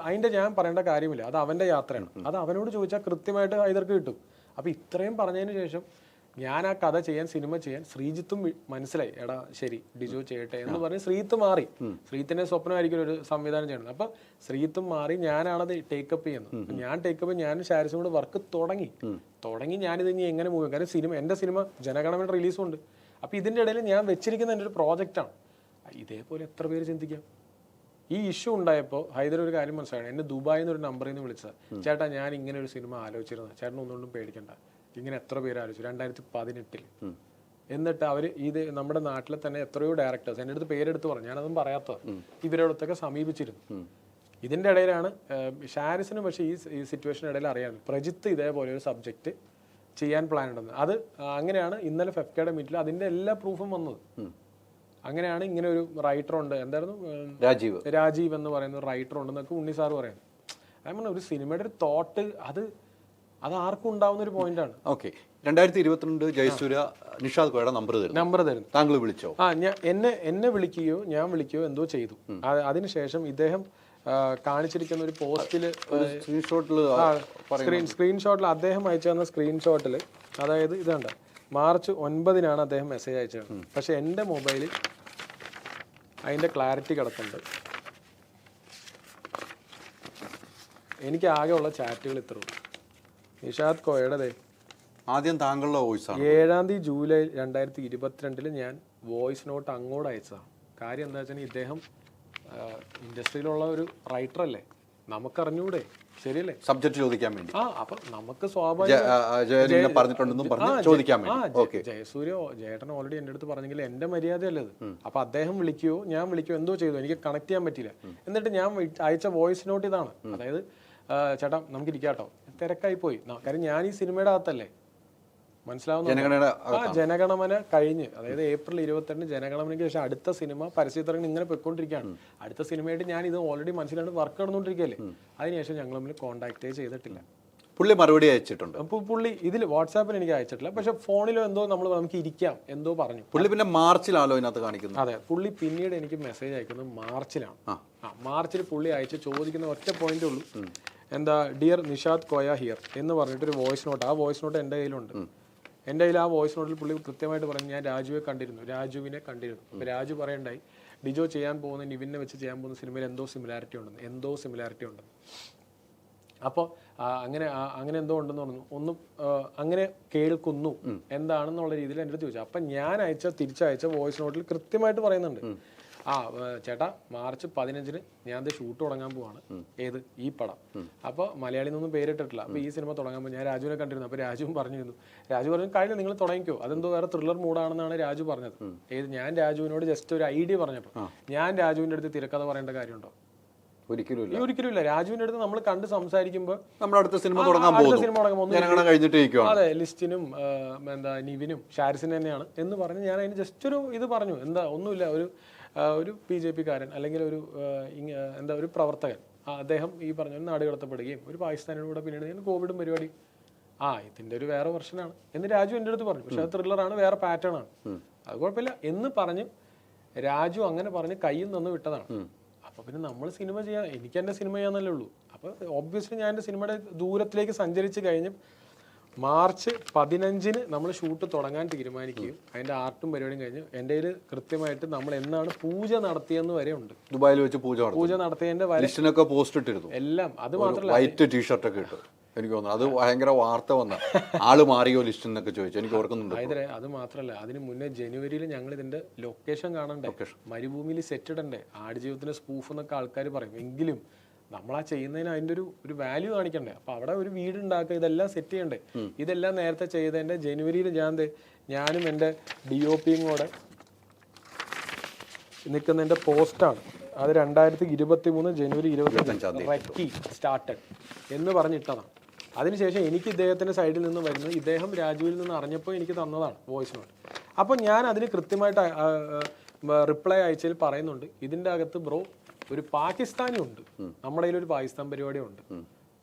അതിന്റെ ഞാൻ പറയേണ്ട കാര്യമില്ല, അത് അവന്റെ യാത്രയാണ്. അത് അവനോട് ചോദിച്ചാൽ കൃത്യമായിട്ട് ഹൈദർക്ക് കിട്ടും. അപ്പൊ ഇത്രയും പറഞ്ഞതിന് ശേഷം ഞാൻ ആ കഥ ചെയ്യാൻ, സിനിമ ചെയ്യാൻ ശ്രീജിത്തും മനസ്സിലായി, എടാ ശരി ഡിജോ ചെയ്യട്ടെ എന്ന് പറഞ്ഞ് ശ്രീജിത്ത് മാറി. ശ്രീജിത്തിന്റെ സ്വപ്നമായിരിക്കും ഒരു സംവിധാനം ചെയ്യണം. അപ്പൊ ശ്രീജിത്തും മാറി, ഞാനാണത് ടേക്കപ്പ് ചെയ്യുന്നത്. ഞാൻ ടേക്കപ്പ്, ഞാനും ഷാരിസും കൂടെ വർക്ക് തുടങ്ങി ഞാനിത് ഇനി എങ്ങനെ മൂവ് ചെയ്യും? കാരണം എന്റെ സിനിമ ജനഗണമന റിലീസും ഉണ്ട്. അപ്പൊ ഇതിന്റെ ഇടയിൽ ഞാൻ വെച്ചിരിക്കുന്ന എൻ്റെ ഒരു പ്രോജക്റ്റാണ്. ഇതേപോലെ എത്ര പേര് ചിന്തിക്കാം? ഈ ഇഷ്യൂ ഉണ്ടായപ്പോൾ ഹൈദർ ഒരു കാര്യം മനസ്സിലായി. എന്നെ ദുബായിൽ നിന്ന് ഒരു നമ്പറിൽ നിന്ന് വിളിച്ചത്, ചേട്ടാ ഞാൻ ഇങ്ങനെ ഒരു സിനിമ ആലോചിച്ചിരുന്നത്, ചേട്ടൻ ഒന്നുകൊണ്ടും പേടിക്കണ്ട, ഇങ്ങനെ എത്ര പേര് ആലോചിച്ചു 2018. എന്നിട്ട് അവർ നമ്മുടെ നാട്ടിലെ തന്നെ എത്രയോ ഡയറക്ടേഴ്സ് എൻ്റെ അടുത്ത് പേരെടുത്ത് പറഞ്ഞു, ഞാനതും പറയാത്തത്, ഇവരോടത്തൊക്കെ സമീപിച്ചിരുന്നു. ഇതിന്റെ ഇടയിലാണ് ഷാരിസിന് പക്ഷേ ഈ സിറ്റുവേഷൻ ഇടയിൽ അറിയാം, പ്രജിത്ത് ഇതേപോലെ ഒരു സബ്ജക്റ്റ് ചെയ്യാൻ പ്ലാൻ ഉണ്ടെന്ന്. അത് അങ്ങനെയാണ് ഇന്നലെ ഫെഫ്കയുടെ മീറ്റിൽ അതിന്റെ എല്ലാ പ്രൂഫും വന്നത്. അങ്ങനെയാണ് ഇങ്ങനെ ഒരു റൈറ്റർ ഉണ്ട്, എന്തായിരുന്നു രാജീവ് എന്ന് പറയുന്ന ഒരു റൈറ്റർ ഉണ്ടെന്നൊക്കെ ഉണ്ണി സാർ പറയുന്നത്. അങ്ങനെ ഒരു സിനിമയുടെ ഒരു തോട്ട് അത് ആർക്കും ഉണ്ടാവുന്ന ഒരു പോയിന്റ് ആണ്. ഓക്കെ. 2022 ജയസൂര്യ നിഷാദ് കോയയുടെ നമ്പർ തരുന്നു. താങ്കൾ വിളിച്ചോ? എന്നെ വിളിക്കുകയോ ഞാൻ വിളിക്കുകയോ എന്തോ ചെയ്തു. അതിനുശേഷം ഇദ്ദേഹം കാണിച്ചിരിക്കുന്ന ഒരു പോസ്റ്റില് സ്ക്രീൻഷോട്ടിൽ അദ്ദേഹം അയച്ചു തന്ന സ്ക്രീൻഷോട്ടിൽ, അതായത് ഇതുണ്ട്, മാർച്ച് 9 അദ്ദേഹം മെസ്സേജ് അയച്ചത്. പക്ഷെ എൻ്റെ മൊബൈലിൽ അതിന്റെ ക്ലാരിറ്റി കിടക്കുന്നുണ്ട്. എനിക്ക് ആകെ ഉള്ള ചാറ്റുകൾ ഇത്രയും. നിഷാദ് കോയയുടെ ആദ്യം താങ്കളുടെ വോയിസ് ആണ്. 7 ജൂലൈ 2022 ഞാൻ വോയിസ് നോട്ട് അങ്ങോട്ട് അയച്ചതാണ്. കാര്യം എന്താ വെച്ചാൽ ഇദ്ദേഹം ഇൻഡസ്ട്രിയിലുള്ള ഒരു റൈറ്റർ അല്ലേ, നമുക്കറിഞ്ഞൂടെ, ശരിയല്ലേ? സബ്ജക്ട് ചോദിക്കാൻ വേണ്ടി. അപ്പൊ നമുക്ക് ജയസൂര്യ ജയേട്ടൻ ഓൾറെഡി എൻ്റെ അടുത്ത് പറഞ്ഞെങ്കിൽ എന്റെ മര്യാദയല്ലേ അത്. അപ്പൊ അദ്ദേഹം വിളിക്കുകയോ ഞാൻ വിളിക്കുകയോ എന്തോ ചെയ്തു, എനിക്ക് കണക്ട് ചെയ്യാൻ പറ്റില്ല. എന്നിട്ട് ഞാൻ അയച്ച വോയിസ് നോട്ട് ഇതാണ്, അതായത് ചേട്ടാ നമുക്ക് ഇരിക്കാട്ടോ, തിരക്കായി പോയി, കാര്യം ഞാൻ ഈ സിനിമയുടെ അകത്തല്ലേ, മനസ്സിലാവുന്ന ജനഗണമന കഴിഞ്ഞ്, അതായത് ഏപ്രിൽ 22 ജനഗണമനയ്ക്ക് ശേഷം അടുത്ത സിനിമ പരസ്യത്തിറങ്ങി ഇങ്ങനെ പൊയ്ക്കൊണ്ടിരിക്കുകയാണ്. അടുത്ത സിനിമയായിട്ട് ഞാൻ ഇത് ഓൾറെഡി മനസ്സിലാണ്ട് വർക്ക് നടന്നുകൊണ്ടിരിക്കുകയല്ലേ. അതിനുശേഷം ഞങ്ങൾ തമ്മിൽ കോൺടാക്റ്റേ ചെയ്തിട്ടില്ല. പുള്ളി മറുപടി അയച്ചിട്ടുണ്ട്. പുള്ളി ഇതിൽ വാട്സാപ്പിൽ എനിക്ക് അയച്ചിട്ടില്ല, പക്ഷെ ഫോണിലോ എന്തോ നമുക്ക് ഇരിക്കാം എന്തോ പറഞ്ഞു. പുള്ളി പിന്നെ മാർച്ചിലാണല്ലോ ഇതിനകത്ത് കാണിക്കുന്നത്. അതെ, പുള്ളി പിന്നീട് എനിക്ക് മെസ്സേജ് അയക്കുന്നത് മാർച്ചിലാണ്. മാർച്ചിൽ പുള്ളി അയച്ച് ചോദിക്കുന്ന ഒറ്റ പോയിന്റേ ഉള്ളൂ, എന്താ ഡിയർ നിഷാദ് കോയ ഹിയർ എന്ന് പറഞ്ഞിട്ടൊരു വോയിസ് നോട്ട്. ആ വോയിസ് നോട്ട് എൻ്റെ കയ്യിലുണ്ട്. എൻ്റെ കയ്യിൽ ആ വോയിസ് നോട്ടിൽ പുള്ളി കൃത്യമായിട്ട് പറഞ്ഞു, ഞാൻ രാജുവിനെ കണ്ടിരുന്നു. അപ്പോൾ രാജു പറയണ്ടായി, ഡിജോ ചെയ്യാൻ പോകുന്ന നിവിനെ വെച്ച് ചെയ്യാൻ പോകുന്ന സിനിമയിൽ എന്തോ സിമിലാരിറ്റി ഉണ്ടെന്ന്. അപ്പോൾ അങ്ങനെ എന്തോ ഉണ്ടെന്ന് പറഞ്ഞു. ഒന്നും അങ്ങനെ കേൾക്കുന്നു എന്താണെന്നുള്ള രീതിയിൽ എൻ്റെ അടുത്ത് ചോദിച്ചു. അപ്പം ഞാൻ തിരിച്ചയച്ച വോയിസ് നോട്ടിൽ കൃത്യമായിട്ട് പറയുന്നുണ്ട്, ചേട്ടാ മാർച്ച് 15 ഞാൻ ഷൂട്ട് തുടങ്ങാൻ പോവാണ്. ഏത് ഈ പടം. അപ്പോൾ മലയാളിയിൽ നിന്നും പേരിട്ടിട്ടില്ല. അപ്പോൾ ഈ സിനിമ തുടങ്ങാൻ പോകും. ഞാൻ രാജുവിനെ കണ്ടിരുന്നു. അപ്പോൾ രാജുവും പറഞ്ഞു കഴിഞ്ഞ നിങ്ങൾ തുടങ്ങിക്കോ, അതെന്തോ വേറെ ത്രില്ലർ മൂഡാണെന്നാണ് രാജു പറഞ്ഞത്. ഞാൻ രാജുവിനോട് ജസ്റ്റ് ഒരു ഐഡിയ പറഞ്ഞപ്പോൾ ഞാൻ രാജുവിൻ്റെ അടുത്ത് തിരക്കഥ പറയേണ്ട കാര്യമുണ്ടോ? ഒരിക്കലും ഇല്ല. രാജുവിന്റെ അടുത്ത് നമ്മൾ കണ്ട് സംസാരിക്കുമ്പോൾ നമ്മുടെ അടുത്ത സിനിമ തുടങ്ങാൻ പോകുന്നു, കഴിഞ്ഞിട്ട് അതെ ലിസ്റ്റിനും എന്താ നിവിനും ഷാരിസിനും തന്നെയാണ് എന്ന് പറഞ്ഞ് ഞാൻ അതിന് ജസ്റ്റ് ഒരു ഇത് പറഞ്ഞു. എന്താ ഒന്നുമില്ല, ഒരു BJP കാരൻ അല്ലെങ്കിൽ എന്താ ഒരു പ്രവർത്തകൻ, അദ്ദേഹം ഈ പറഞ്ഞ നാട് കടത്തപ്പെടുകയും ഒരു പാകിസ്ഥാനിയുടെ കൂടെ പിന്നീട് കോവിഡും പരിപാടി ഇതിന്റെ ഒരു വേറെ വെർഷനാണ് എന്ന് രാജു എൻ്റെ അടുത്ത് പറഞ്ഞു. പക്ഷെ അത് ത്രില്ലറാണ്, വേറെ പാറ്റേൺ ആണ്, അത് കുഴപ്പമില്ല എന്ന് പറഞ്ഞ് രാജു അങ്ങനെ പറഞ്ഞ് കയ്യിൽ നിന്ന് വിട്ടതാണ്. അപ്പൊ പിന്നെ നമ്മൾ സിനിമ ചെയ്യാൻ, എനിക്ക് എൻ്റെ സിനിമ ചെയ്യാന്നല്ലേ ഉള്ളൂ. അപ്പൊ ഒബ്വിയസ്ലി ഞാൻ എൻ്റെ സിനിമയുടെ ദൂരത്തിലേക്ക് സഞ്ചരിച്ച് കഴിഞ്ഞ് മാർച്ച് 15 നമ്മൾ ഷൂട്ട് തുടങ്ങാൻ തീരുമാനിക്കുകയും അതിന്റെ ആർട്ടും പരിപാടിയും കഴിഞ്ഞ് എൻ്റെ കയ്യിൽ കൃത്യമായിട്ട് നമ്മൾ എന്നാണ് പൂജ നടത്തിയെന്ന് വരെ ഉണ്ട്. ദുബായിൽ വെച്ച് പൂജ നടത്തിയതിന്റെ പോസ്റ്റ് ഇട്ടിരുന്നു എല്ലാം. അത് മാത്രമല്ല വൈറ്റ് ടീഷർട്ട് ഒക്കെ ഇട്ടു. എനിക്ക് തോന്നുന്നു അത് ഭയങ്കര വാർത്ത വന്ന ആള് മാറിയോ ലിസ്റ്റ് എന്നൊക്കെ ചോദിച്ചു, എനിക്ക് ഓർക്കുന്നുണ്ട്. അത് മാത്രമല്ല, അതിന് മുന്നേ ജനുവരിയിൽ ഞങ്ങൾ ഇതിന്റെ ലൊക്കേഷൻ കാണണ്ടേ, മരുഭൂമിയിൽ സെറ്റ് ഇടണ്ടേ, ആടുജീവിതത്തിന്റെ സ്പൂഫ് എന്നൊക്കെ ആൾക്കാർ പറയും. എങ്കിലും നമ്മളാ ചെയ്യുന്നതിന് അതിന്റെ ഒരു വാല്യൂ കാണിക്കണ്ടേ. അപ്പൊ അവിടെ ഒരു വീട് ഉണ്ടാക്കുക, ഇതെല്ലാം സെറ്റ് ചെയ്യണ്ടേ. ഇതെല്ലാം നേരത്തെ ചെയ്തതിന്റെ ജനുവരിയിൽ ഞാനും എൻ്റെ DOPയും കൂടെ നിൽക്കുന്നതിന്റെ പോസ്റ്റാണ്. അത് 2023 ജനുവരി 25 റെക്കി സ്റ്റാർട്ടഡ് എന്ന് പറഞ്ഞിട്ടതാണ്. അതിനുശേഷം എനിക്ക് ഇദ്ദേഹത്തിന്റെ സൈഡിൽ നിന്ന് വരുന്നത് ഇദ്ദേഹം രാജുവിൽ നിന്ന് അറിഞ്ഞപ്പോൾ എനിക്ക് തന്നതാണ് വോയിസ് നോട്ട്. അപ്പോൾ ഞാൻ അതിന് കൃത്യമായിട്ട് റിപ്ലൈ അയച്ചതിൽ പറയുന്നുണ്ട്, ഇതിൻ്റെ അകത്ത് ബ്രോ ഒരു പാകിസ്ഥാനി ഉണ്ട്, നമ്മുടെ കയ്യിൽ ഒരു പാകിസ്ഥാൻ പരിപാടി ഉണ്ട്.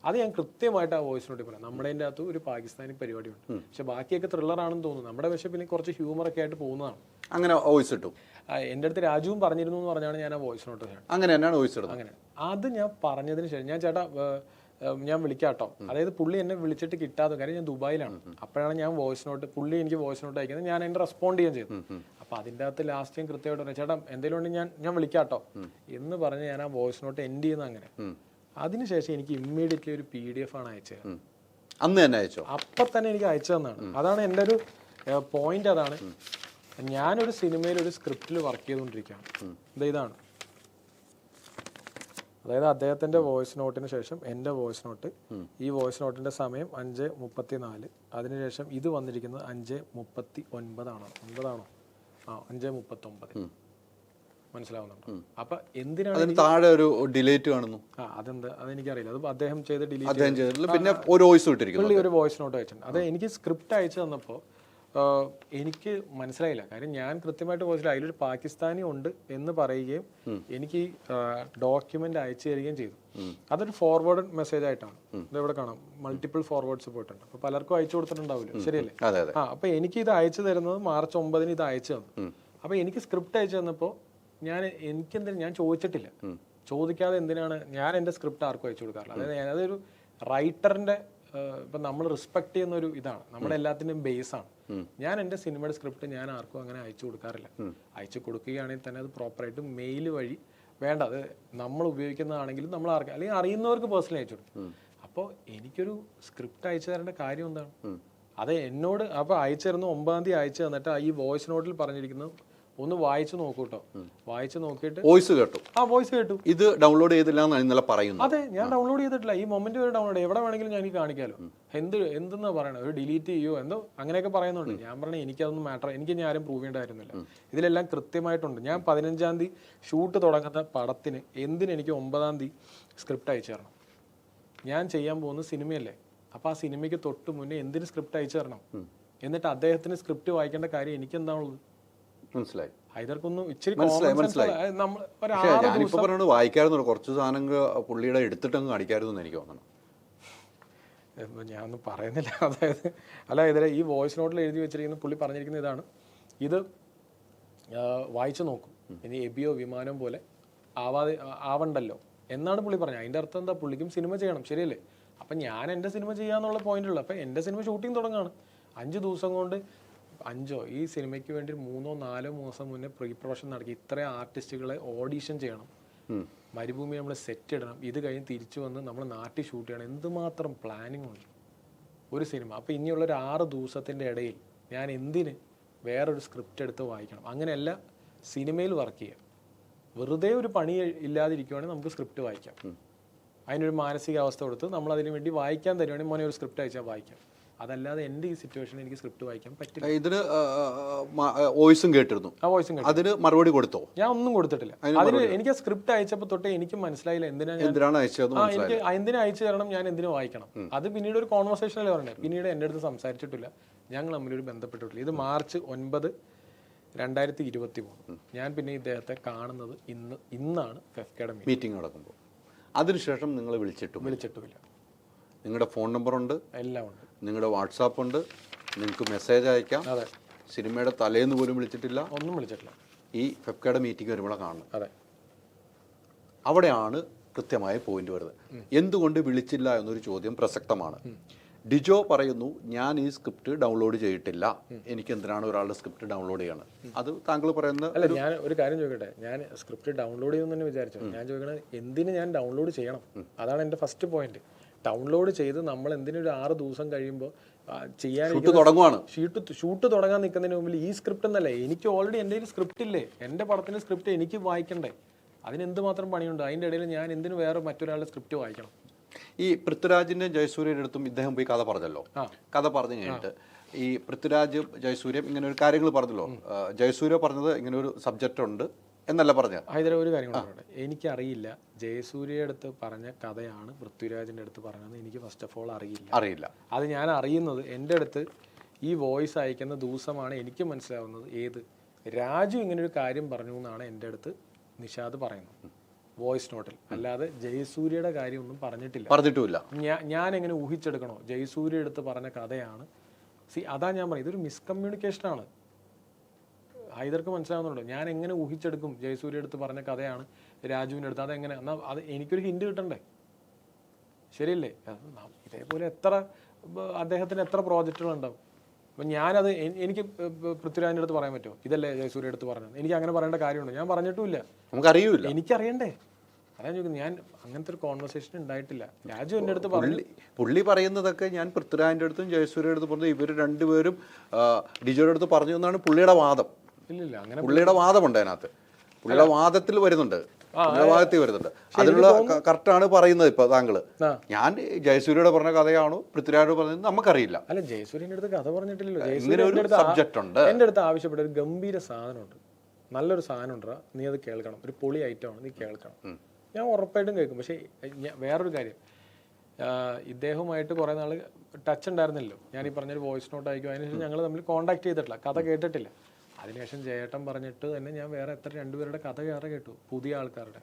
അത് ഞാൻ കൃത്യമായിട്ട് ആ വോയിസ് നോട്ടിൽ പറയാം. നമ്മുടെ അകത്ത് ഒരു പാകിസ്ഥാനി പരിപാടി ഉണ്ട്, പക്ഷെ ബാക്കിയൊക്കെ ത്രില്ലറാണെന്ന് തോന്നുന്നു. നമ്മുടെ പക്ഷേ പിന്നെ കുറച്ച് ഹ്യൂമറൊക്കെ ആയിട്ട് പോകുന്നതാണ്. അങ്ങനെ വോയിസ് ഇട്ടു. എൻ്റെ അടുത്ത് രാജുവും പറഞ്ഞിരുന്നു എന്ന് പറഞ്ഞാണ് ഞാൻ ആ വോയിസ് നോട്ട്. അങ്ങനെ അത് ഞാൻ പറഞ്ഞതിന് ശേഷം ഞാൻ വിളിക്കാട്ടോ, അതായത് പുള്ളി എന്നെ വിളിച്ചിട്ട് കിട്ടാതെ, കാര്യം ഞാൻ ദുബായിലാണ്. അപ്പോഴാണ് ഞാൻ വോയിസ് നോട്ട്, പുള്ളി എനിക്ക് വോയിസ് നോട്ട് അയക്കുന്നത്, ഞാൻ അതിന്റെ റെസ്പോണ്ട് ചെയ്യാൻ ചെയ്തു. അപ്പൊ അതിൻ്റെ അകത്ത് ലാസ്റ്റ് ഞാൻ കൃത്യമായിട്ട് പറഞ്ഞു, ചേട്ടാ എന്തെങ്കിലും ഉണ്ടെങ്കിൽ ഞാൻ വിളിക്കാട്ടോ എന്ന് പറഞ്ഞ് ഞാൻ ആ വോയിസ് നോട്ട് എൻഡ് ചെയ്യുന്ന. അങ്ങനെ അതിനുശേഷം എനിക്ക് ഇമ്മീഡിയറ്റ്ലി ഒരു PDF ആണ് അയച്ചത്. അന്ന് തന്നെ അയച്ചോ? അപ്പൊ തന്നെ എനിക്ക് അയച്ചു തന്നാണ്. അതാണ് എൻ്റെ ഒരു പോയിന്റ്. അതാണ് ഞാനൊരു സിനിമയിൽ ഒരു സ്ക്രിപ്റ്റിൽ വർക്ക് ചെയ്തുകൊണ്ടിരിക്കുകയാണ്. ഇതാണ്, അതായത് അദ്ദേഹത്തിന്റെ വോയിസ് നോട്ടിന് ശേഷം എൻ്റെ വോയിസ് നോട്ട്. ഈ വോയിസ് നോട്ടിന്റെ സമയം 5:34. അതിനുശേഷം ഇത് വന്നിരിക്കുന്നത് 5:39 ആണോ 5:39. മനസ്സിലാവുന്നുണ്ടോ? അപ്പൊ എന്തിനാണ് താഴെ ഒരു ഡിലേറ്റ് കാണുന്നു? അതെനിക്കറിയില്ല, അത് അദ്ദേഹം ചെയ്ത് ഡിലീറ്റ്. പിന്നെ ഒരു വോയിസ് ഇട്ടിരിക്കുന്നു, ഒരു വോയിസ് നോട്ട് അയച്ചിട്ടുണ്ട്. അത് എനിക്ക് സ്ക്രിപ്റ്റ് അയച്ചു തന്നപ്പോ എനിക്ക് മനസ്സിലായില്ല. കാര്യം ഞാൻ കൃത്യമായിട്ട് വോയിസിൽ അതിലൊരു പാകിസ്ഥാനി ഉണ്ട് എന്ന് പറയുകയും എനിക്ക് ഡോക്യുമെന്റ് അയച്ചു തരികയും ചെയ്തു. അതൊരു ഫോർവേഡ് മെസ്സേജ് ആയിട്ടാണ്. ഇതെവിടെ കാണാം, മൾട്ടിപ്പിൾ ഫോർവേഡ്സ് പോയിട്ടുണ്ട്. അപ്പൊ പലർക്കും അയച്ചു കൊടുത്തിട്ടുണ്ടാവില്ല, ശരിയല്ലേ? അപ്പൊ എനിക്ക് ഇത് അയച്ചു തരുന്നത് മാർച്ച് 9 ഇത് അയച്ചു തന്നു. അപ്പൊ എനിക്ക് സ്ക്രിപ്റ്റ് അയച്ചു തന്നപ്പോ ഞാൻ ചോദിച്ചിട്ടില്ല. ചോദിക്കാതെ എന്തിനാണ് ഞാൻ എൻ്റെ സ്ക്രിപ്റ്റ് ആർക്കും അയച്ചു കൊടുക്കാറില്ല. അതായത് അതൊരു റൈറ്ററിന്റെ ഇപ്പൊ നമ്മൾ റെസ്പെക്ട് ചെയ്യുന്ന ഒരു ഇതാണ്, നമ്മുടെ എല്ലാത്തിന്റെയും ബേസ് ആണ്. ഞാൻ എൻ്റെ സിനിമയുടെ സ്ക്രിപ്റ്റ് ഞാൻ ആർക്കും അങ്ങനെ അയച്ചു കൊടുക്കാറില്ല. അയച്ചു കൊടുക്കുകയാണെങ്കിൽ തന്നെ അത് പ്രോപ്പറായിട്ട് മെയിൽ വഴി വേണ്ട, അത് നമ്മൾ ഉപയോഗിക്കുന്നതാണെങ്കിലും നമ്മൾ ആർക്കും അല്ലെങ്കിൽ അറിയുന്നവർക്ക് പേഴ്സണലി അയച്ചു കൊടുക്കും. അപ്പോൾ എനിക്കൊരു സ്ക്രിപ്റ്റ് അയച്ചു തരേണ്ട കാര്യം എന്താണ്? അത് എന്നോട് അപ്പോൾ അയച്ചു തരുന്ന 9-ാം തീയതി അയച്ചു തന്നിട്ട് ഈ വോയിസ് നോട്ടിൽ പറഞ്ഞിരിക്കുന്നത് ഒന്ന് വായിച്ചു നോക്കൂട്ടോ. വായിച്ചു നോക്കിയിട്ട് വോയിസ് കേട്ടു. ഇത് ഡൗൺലോഡ് ചെയ്തില്ല ഇന്നലെ പറയുന്നു. അതെ, ഞാൻ ഡൗൺലോഡ് ചെയ്തിട്ടില്ല. ഈ മൊമെന്റ് വരെ ഡൗൺലോഡ് എവിടെ വേണമെങ്കിലും ഞാൻ കാണിക്കാലോ. എന്തെന്നാ പറയണത്, ഒരു ഡിലീറ്റ് ചെയ്യോ എന്തോ അങ്ങനെയൊക്കെ പറയുന്നുണ്ട്. ഞാൻ പറഞ്ഞ എനിക്കതൊന്നും മാറ്റർ, എനിക്ക് ഞാൻ ആരും പ്രൂവ് ചെയ്യേണ്ട കാര്യമൊന്നുമില്ല. ഇതിലെല്ലാം കൃത്യമായിട്ടുണ്ട്. ഞാൻ 15-ാം തീയതി ഷൂട്ട് തുടങ്ങുന്ന പടത്തിന് എനിക്ക് 9-ാം തീയതി സ്ക്രിപ്റ്റ് അയച്ചു തരണം. ഞാൻ ചെയ്യാൻ പോകുന്ന സിനിമയല്ലേ, അപ്പൊ ആ സിനിമയ്ക്ക് തൊട്ട് മുന്നേ എന്തിന് സ്ക്രിപ്റ്റ് അയച്ചു തരണം? എന്നിട്ട് അദ്ദേഹത്തിന് സ്ക്രിപ്റ്റ് വായിക്കേണ്ട കാര്യം എനിക്ക് എന്താണുള്ളത്? മനസ്സിലായി. ഹൈദർക്കൊന്നും ഇച്ചിരി വായിക്കാറുണ്ട്. കുറച്ച് സാധനങ്ങൾ പുള്ളിയുടെ എടുത്തിട്ടങ്ങ് കാണിക്കായിരുന്നു എനിക്ക് തോന്നുന്നു. ഞാനൊന്നും പറയുന്നില്ല. അതായത് ഈ വോയിസ് നോട്ടിൽ എഴുതി വെച്ചിരിക്കുന്ന പുള്ളി പറഞ്ഞിരിക്കുന്ന ഇതാണ്, ഇത് വായിച്ചു നോക്കും, ഇനി എബിയോ വിമാനം പോലെ ആവണ്ടല്ലോ എന്നാണ് പുള്ളി പറഞ്ഞത്. അതിൻ്റെ അർത്ഥം എന്താ, പുള്ളിക്കും സിനിമ ചെയ്യണം, ശരിയല്ലേ? അപ്പം ഞാൻ എൻ്റെ സിനിമ ചെയ്യാന്നുള്ള പോയിന്റുള്ളൂ. അപ്പം എൻ്റെ സിനിമ ഷൂട്ടിംഗ് തുടങ്ങുകയാണ്. 5 ദിവസം കൊണ്ട് ഈ സിനിമയ്ക്ക് വേണ്ടി 3-4 മാസം മുന്നേ പ്രീ പ്രൊഡക്ഷൻ നടക്കി. ഇത്രയും ആർട്ടിസ്റ്റുകളെ ഓഡീഷൻ ചെയ്യണം, മരുഭൂമി നമ്മൾ സെറ്റ് ഇടണം, ഇത് കഴിഞ്ഞ് തിരിച്ചു വന്ന് നമ്മൾ നാട്ടിൽ ഷൂട്ട് ചെയ്യണം. എന്തുമാത്രം പ്ലാനിങ് ഉണ്ട് ഒരു സിനിമ. അപ്പോൾ ഇനിയുള്ളൊരു 6 ദിവസത്തിൻ്റെ ഇടയിൽ ഞാൻ എന്തിന് വേറൊരു സ്ക്രിപ്റ്റ് എടുത്ത് വായിക്കണം? അങ്ങനെയല്ല സിനിമയിൽ വർക്ക് ചെയ്യുക. വെറുതെ ഒരു പണി ഇല്ലാതിരിക്കുവാണെങ്കിൽ നമുക്ക് സ്ക്രിപ്റ്റ് വായിക്കാം. അതിനൊരു മാനസികാവസ്ഥ കൊടുത്ത് നമ്മൾ അതിനു വേണ്ടി വായിക്കാൻ തരുവാണെങ്കിൽ മോനെ ഒരു സ്ക്രിപ്റ്റ് അയച്ചാൽ വായിക്കാം. അതല്ലാതെ എൻ്റെ ഈ സിറ്റുവേഷനിൽ എനിക്ക് സ്ക്രിപ്റ്റ് വായിക്കാൻ പറ്റില്ല. ഇതിന് വോയിസും കേട്ടിരുന്നു, ആ വോയിസും കേട്ടു. അതിന് മറുപടി കൊടുത്തോ? ഞാൻ ഒന്നും കൊടുത്തിട്ടില്ല. അതിന് എനിക്ക് സ്ക്രിപ്റ്റ് അയച്ചപ്പോൾ തൊട്ടേ എനിക്ക് മനസ്സിലായില്ല എന്തിനാണ് അയച്ചത്. എനിക്ക് എന്തിനാ അയച്ചു തരണം, ഞാൻ എന്തിനു വായിക്കണം. അത് പിന്നീട് ഒരു കോൺവെർസേഷനല്ലേ പറഞ്ഞത്. പിന്നീട് എൻ്റെ അടുത്ത് സംസാരിച്ചിട്ടില്ല, ഞങ്ങൾ തമ്മിലൊരു ബന്ധപ്പെട്ടിട്ടില്ല. ഇത് March 9, 2023. ഞാൻ പിന്നെ ഇദ്ദേഹത്തെ കാണുന്നത് ഇന്നാണ് ഫെഫ്കയുടെ മീറ്റിംഗ് നടക്കുമ്പോൾ. അതിനുശേഷം നിങ്ങൾ വിളിച്ചിട്ടുമില്ല. നിങ്ങളുടെ ഫോൺ നമ്പർ ഉണ്ട്, എല്ലാം ഉണ്ട്, നിങ്ങളുടെ വാട്സാപ്പ് ഉണ്ട്, നിങ്ങൾക്ക് മെസ്സേജ് അയക്കാം. അതെ. സിനിമയുടെ തലേന്ന് പോലും വിളിച്ചിട്ടില്ല, ഒന്നും വിളിച്ചിട്ടില്ല. ഈ ഫെഫ്കയുടെ മീറ്റിംഗ് വരുമ്പോഴാണ് കാണുന്നത്. അതെ. അവിടെയാണ് കൃത്യമായ പോയിന്റ് വരുന്നത്. എന്തുകൊണ്ട് വിളിച്ചില്ല എന്നൊരു ചോദ്യം പ്രസക്തമാണ്. ഡിജോ പറയുന്നു, ഞാൻ ഈ സ്ക്രിപ്റ്റ് ഡൗൺലോഡ് ചെയ്തിട്ടില്ല, എനിക്ക് എന്തിനാണ് ഒരാളുടെ സ്ക്രിപ്റ്റ് ഡൗൺലോഡ് ചെയ്യണം. അത് താങ്കൾ പറയുന്ന അല്ല, ഞാൻ ഒരു കാര്യം ചോദിക്കട്ടെ, ഞാൻ സ്ക്രിപ്റ്റ് ഡൗൺലോഡ് ചെയ്യുമെന്ന് തന്നെ വിചാരിച്ചു. ഞാൻ ചോദിക്കണത് എന്തിന് ഞാൻ ഡൗൺലോഡ് ചെയ്യണം, അതാണ് എൻ്റെ ഫസ്റ്റ് പോയിന്റ്. ഡൗൺലോഡ് ചെയ്ത് നമ്മൾ എന്തിനും ഒരു 6 ദിവസം കഴിയുമ്പോൾ ചെയ്യാൻ ഷൂട്ട് തുടങ്ങാൻ നിൽക്കുന്നതിന് മുമ്പിൽ ഈ സ്ക്രിപ്റ്റ് എന്നല്ലേ, എനിക്ക് ഓൾറെഡി എൻ്റെ സ്ക്രിപ്റ്റ് ഇല്ലേ, എൻ്റെ പടത്തിൻ്റെ സ്ക്രിപ്റ്റ് എനിക്ക് വായിക്കണ്ടേ, അതിനെന്ത് മാത്രം പണിയുണ്ട്. അതിൻ്റെ ഇടയിൽ ഞാൻ എന്തിനു വേറെ മറ്റൊരാളുടെ സ്ക്രിപ്റ്റ് വായിക്കണം? ഈ പൃഥ്വിരാജിന്റെ ജയസൂര്യയുടെ അടുത്തും ഇദ്ദേഹം പോയി കഥ പറഞ്ഞല്ലോ. കഥ പറഞ്ഞു കഴിഞ്ഞിട്ട് ഈ പൃഥ്വിരാജ് ജയസൂര്യം ഇങ്ങനെ ഒരു കാര്യങ്ങൾ പറഞ്ഞല്ലോ. ജയസൂര്യ പറഞ്ഞത് ഇങ്ങനെ ഒരു സബ്ജക്റ്റ് ഉണ്ട് എന്നല്ല പറഞ്ഞത്. ഹൈദര, ഒരു കാര്യം കൂടെ, എനിക്കറിയില്ല ജയസൂര്യയുടെ അടുത്ത് പറഞ്ഞ കഥയാണ് പൃഥ്വിരാജിന്റെ അടുത്ത് പറഞ്ഞത്. എനിക്ക് ഫസ്റ്റ് ഓഫ് ഓൾ അറിയില്ല. അത് ഞാൻ അറിയുന്നത് എൻ്റെ അടുത്ത് ഈ വോയിസ് അയക്കുന്ന ദിവസമാണ് എനിക്ക് മനസ്സിലാവുന്നത്. രാജു ഇങ്ങനെ ഒരു കാര്യം പറഞ്ഞു എന്നാണ് എൻ്റെ അടുത്ത് നിഷാദ് പറയുന്നത് വോയിസ് നോട്ടിൽ. അല്ലാതെ ജയസൂര്യയുടെ കാര്യമൊന്നും പറഞ്ഞിട്ടില്ല. ഞാൻ എങ്ങനെ ഊഹിച്ചെടുക്കണോ? ജയസൂര്യ എടുത്ത് പറഞ്ഞ കഥയാണ്. അതാ ഞാൻ പറയുന്നത്, ഇതൊരു മിസ്കമ്മ്യൂണിക്കേഷനാണ്. ഹൈദർക്ക് മനസ്സിലാവുന്നുണ്ടോ? ഞാൻ എങ്ങനെ ഊഹിച്ചെടുക്കും ജയസൂര്യ എടുത്ത് പറഞ്ഞ കഥയാണ് രാജുവിൻ്റെ അടുത്ത്? അതെങ്ങനെ? എന്നാൽ അത് എനിക്കൊരു ഹിന്റ് കിട്ടണ്ടേ? ശരിയല്ലേ? ഇതേപോലെ അദ്ദേഹത്തിന് എത്ര പ്രോജക്റ്റുകളുണ്ടാവും. അപ്പം ഞാനത് എനിക്ക് പൃഥ്വിരാജിൻ്റെ അടുത്ത് പറയാൻ പറ്റുമോ ഇതല്ലേ ജയസൂര്യ എടുത്ത് പറഞ്ഞത്? എനിക്ക് അങ്ങനെ പറയേണ്ട കാര്യമുണ്ടോ? ഞാൻ പറഞ്ഞിട്ടുമില്ല, നമുക്കറിയില്ല, എനിക്കറിയണ്ടേ. അതാണ് ചോദിക്കുന്നത്. ഞാൻ അങ്ങനത്തെ ഒരു കോൺവെർസേഷൻ ഉണ്ടായിട്ടില്ല. രാജു എൻ്റെ അടുത്ത് പറഞ്ഞു. പുള്ളി പറയുന്നതൊക്കെ ഞാൻ പൃഥ്വിരാജിൻ്റെ അടുത്തും ജയസൂര്യയുടെ അടുത്ത് പറഞ്ഞു, ഇവർ രണ്ടുപേരും ഡിജോയുടെ അടുത്ത് പറഞ്ഞു എന്നാണ് പുള്ളിയുടെ വാദം. ഇല്ല, അങ്ങനെ പുള്ളിയുടെ വാദമുണ്ട് അതിനകത്ത്. പുള്ളിയുടെ വാദത്തിൽ വരുന്നുണ്ട്, അതിനുള്ള കറക്റ്റാണ് പറയുന്നത്. ഇപ്പൊ താങ്കള് ഞാൻ ജയസൂര്യയുടെ പറഞ്ഞ കഥയാണോ പൃഥ്വിരാജോട് പറഞ്ഞത് നമുക്കറിയില്ല. അല്ല, ജയസൂര്യന്റെ അടുത്ത് കഥ പറഞ്ഞിട്ടില്ലല്ലോ. സബ്ജക്റ്റ് ഉണ്ട്. എൻ്റെ അടുത്ത് ആവശ്യപ്പെട്ട ഒരു ഗംഭീര സാധനമുണ്ട്, നല്ലൊരു സാധനം ഉണ്ട്, നീ അത് കേൾക്കണം, ഒരു പൊളി ഐറ്റമാണ്, നീ കേൾക്കണം. ഞാൻ ഉറപ്പായിട്ടും കേൾക്കും. പക്ഷേ വേറൊരു കാര്യം, ഇദ്ദേഹവുമായിട്ട് കുറേ നാൾ ടച്ച് ഉണ്ടായിരുന്നല്ലോ. ഞാൻ ഈ പറഞ്ഞൊരു വോയിസ് നോട്ട് അയക്കും. അതിനുശേഷം ഞങ്ങൾ തമ്മിൽ കോൺടാക്ട് ചെയ്തിട്ടില്ല, കഥ കേട്ടിട്ടില്ല. അതിനുശേഷം ജയേട്ടൻ പറഞ്ഞിട്ട് തന്നെ ഞാൻ വേറെ രണ്ടുപേരുടെ കഥ വേറെ കേട്ടു, പുതിയ ആൾക്കാരുടെ.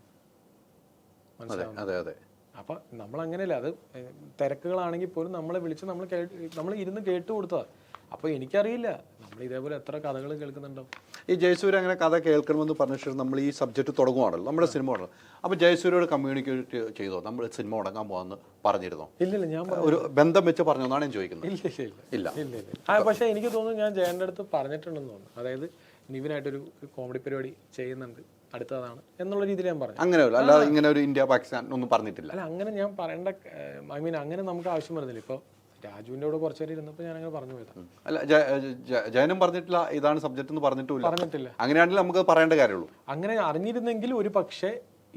മനസ്സിലാവും? അപ്പൊ നമ്മൾ അങ്ങനെയല്ല, അത് തിരക്കുകളാണെങ്കിൽ പോലും നമ്മളെ വിളിച്ച് നമ്മൾ ഇരുന്ന് കേട്ടു കൊടുത്തതാ. അപ്പോൾ എനിക്കറിയില്ല, നമ്മൾ ഇതേപോലെ എത്ര കഥകൾ കേൾക്കുന്നുണ്ടാവും. ഈ ജയസൂര്യ അങ്ങനെ കഥ കേൾക്കണമെന്ന് പറഞ്ഞ ശേഷം നമ്മൾ ഈ സബ്ജക്റ്റ് തുടങ്ങുവാണല്ലോ, നമ്മുടെ സിനിമ തുടങ്ങും. അപ്പോൾ ജയസൂര്യയോട് കമ്മ്യൂണിക്കേറ്റ് ചെയ്തോ, നമ്മൾ സിനിമ തുടങ്ങാൻ പോകാമെന്ന് പറഞ്ഞിരുന്നോ? ഇല്ലില്ല, ഞാൻ ഒരു ബന്ധം വെച്ച് പറഞ്ഞതാണ് ഞാൻ ചോദിക്കുന്നത്. ഇല്ല. പക്ഷേ എനിക്ക് തോന്നുന്നു ഞാൻ ജയന്റെ അടുത്ത് പറഞ്ഞിട്ടുണ്ടെന്ന് തോന്നുന്നു. അതായത് നിവിനായിട്ടൊരു കോമഡി പരിപാടി ചെയ്യുന്നുണ്ട്, അടുത്തതാണ് എന്നുള്ള രീതിയിൽ ഞാൻ പറഞ്ഞു. അങ്ങനെയല്ല, അല്ലാതെ ഇങ്ങനെ ഒരു ഇന്ത്യ പാകിസ്ഥാൻ ഒന്നും പറഞ്ഞിട്ടില്ല. അല്ല, അങ്ങനെ ഞാൻ പറയേണ്ട, അങ്ങനെ നമുക്ക് ആവശ്യം വരുന്നില്ല. ഇപ്പോൾ രാജുവിൻ്റെ കൂടെ കുറച്ചു നേരം ഇരുന്നപ്പോൾ ഞാൻ അങ്ങനെ പറഞ്ഞു പോയതാണ്. അല്ല, ജയനും പറഞ്ഞിട്ടില്ല ഇതാണ് സബ്ജക്റ്റ് എന്ന് പറഞ്ഞിട്ടില്ല. അങ്ങനെയാണെങ്കിൽ നമുക്ക് പറയേണ്ട കാര്യമുള്ളൂ. അങ്ങനെ അറിഞ്ഞിരുന്നെങ്കിൽ ഒരു പക്ഷേ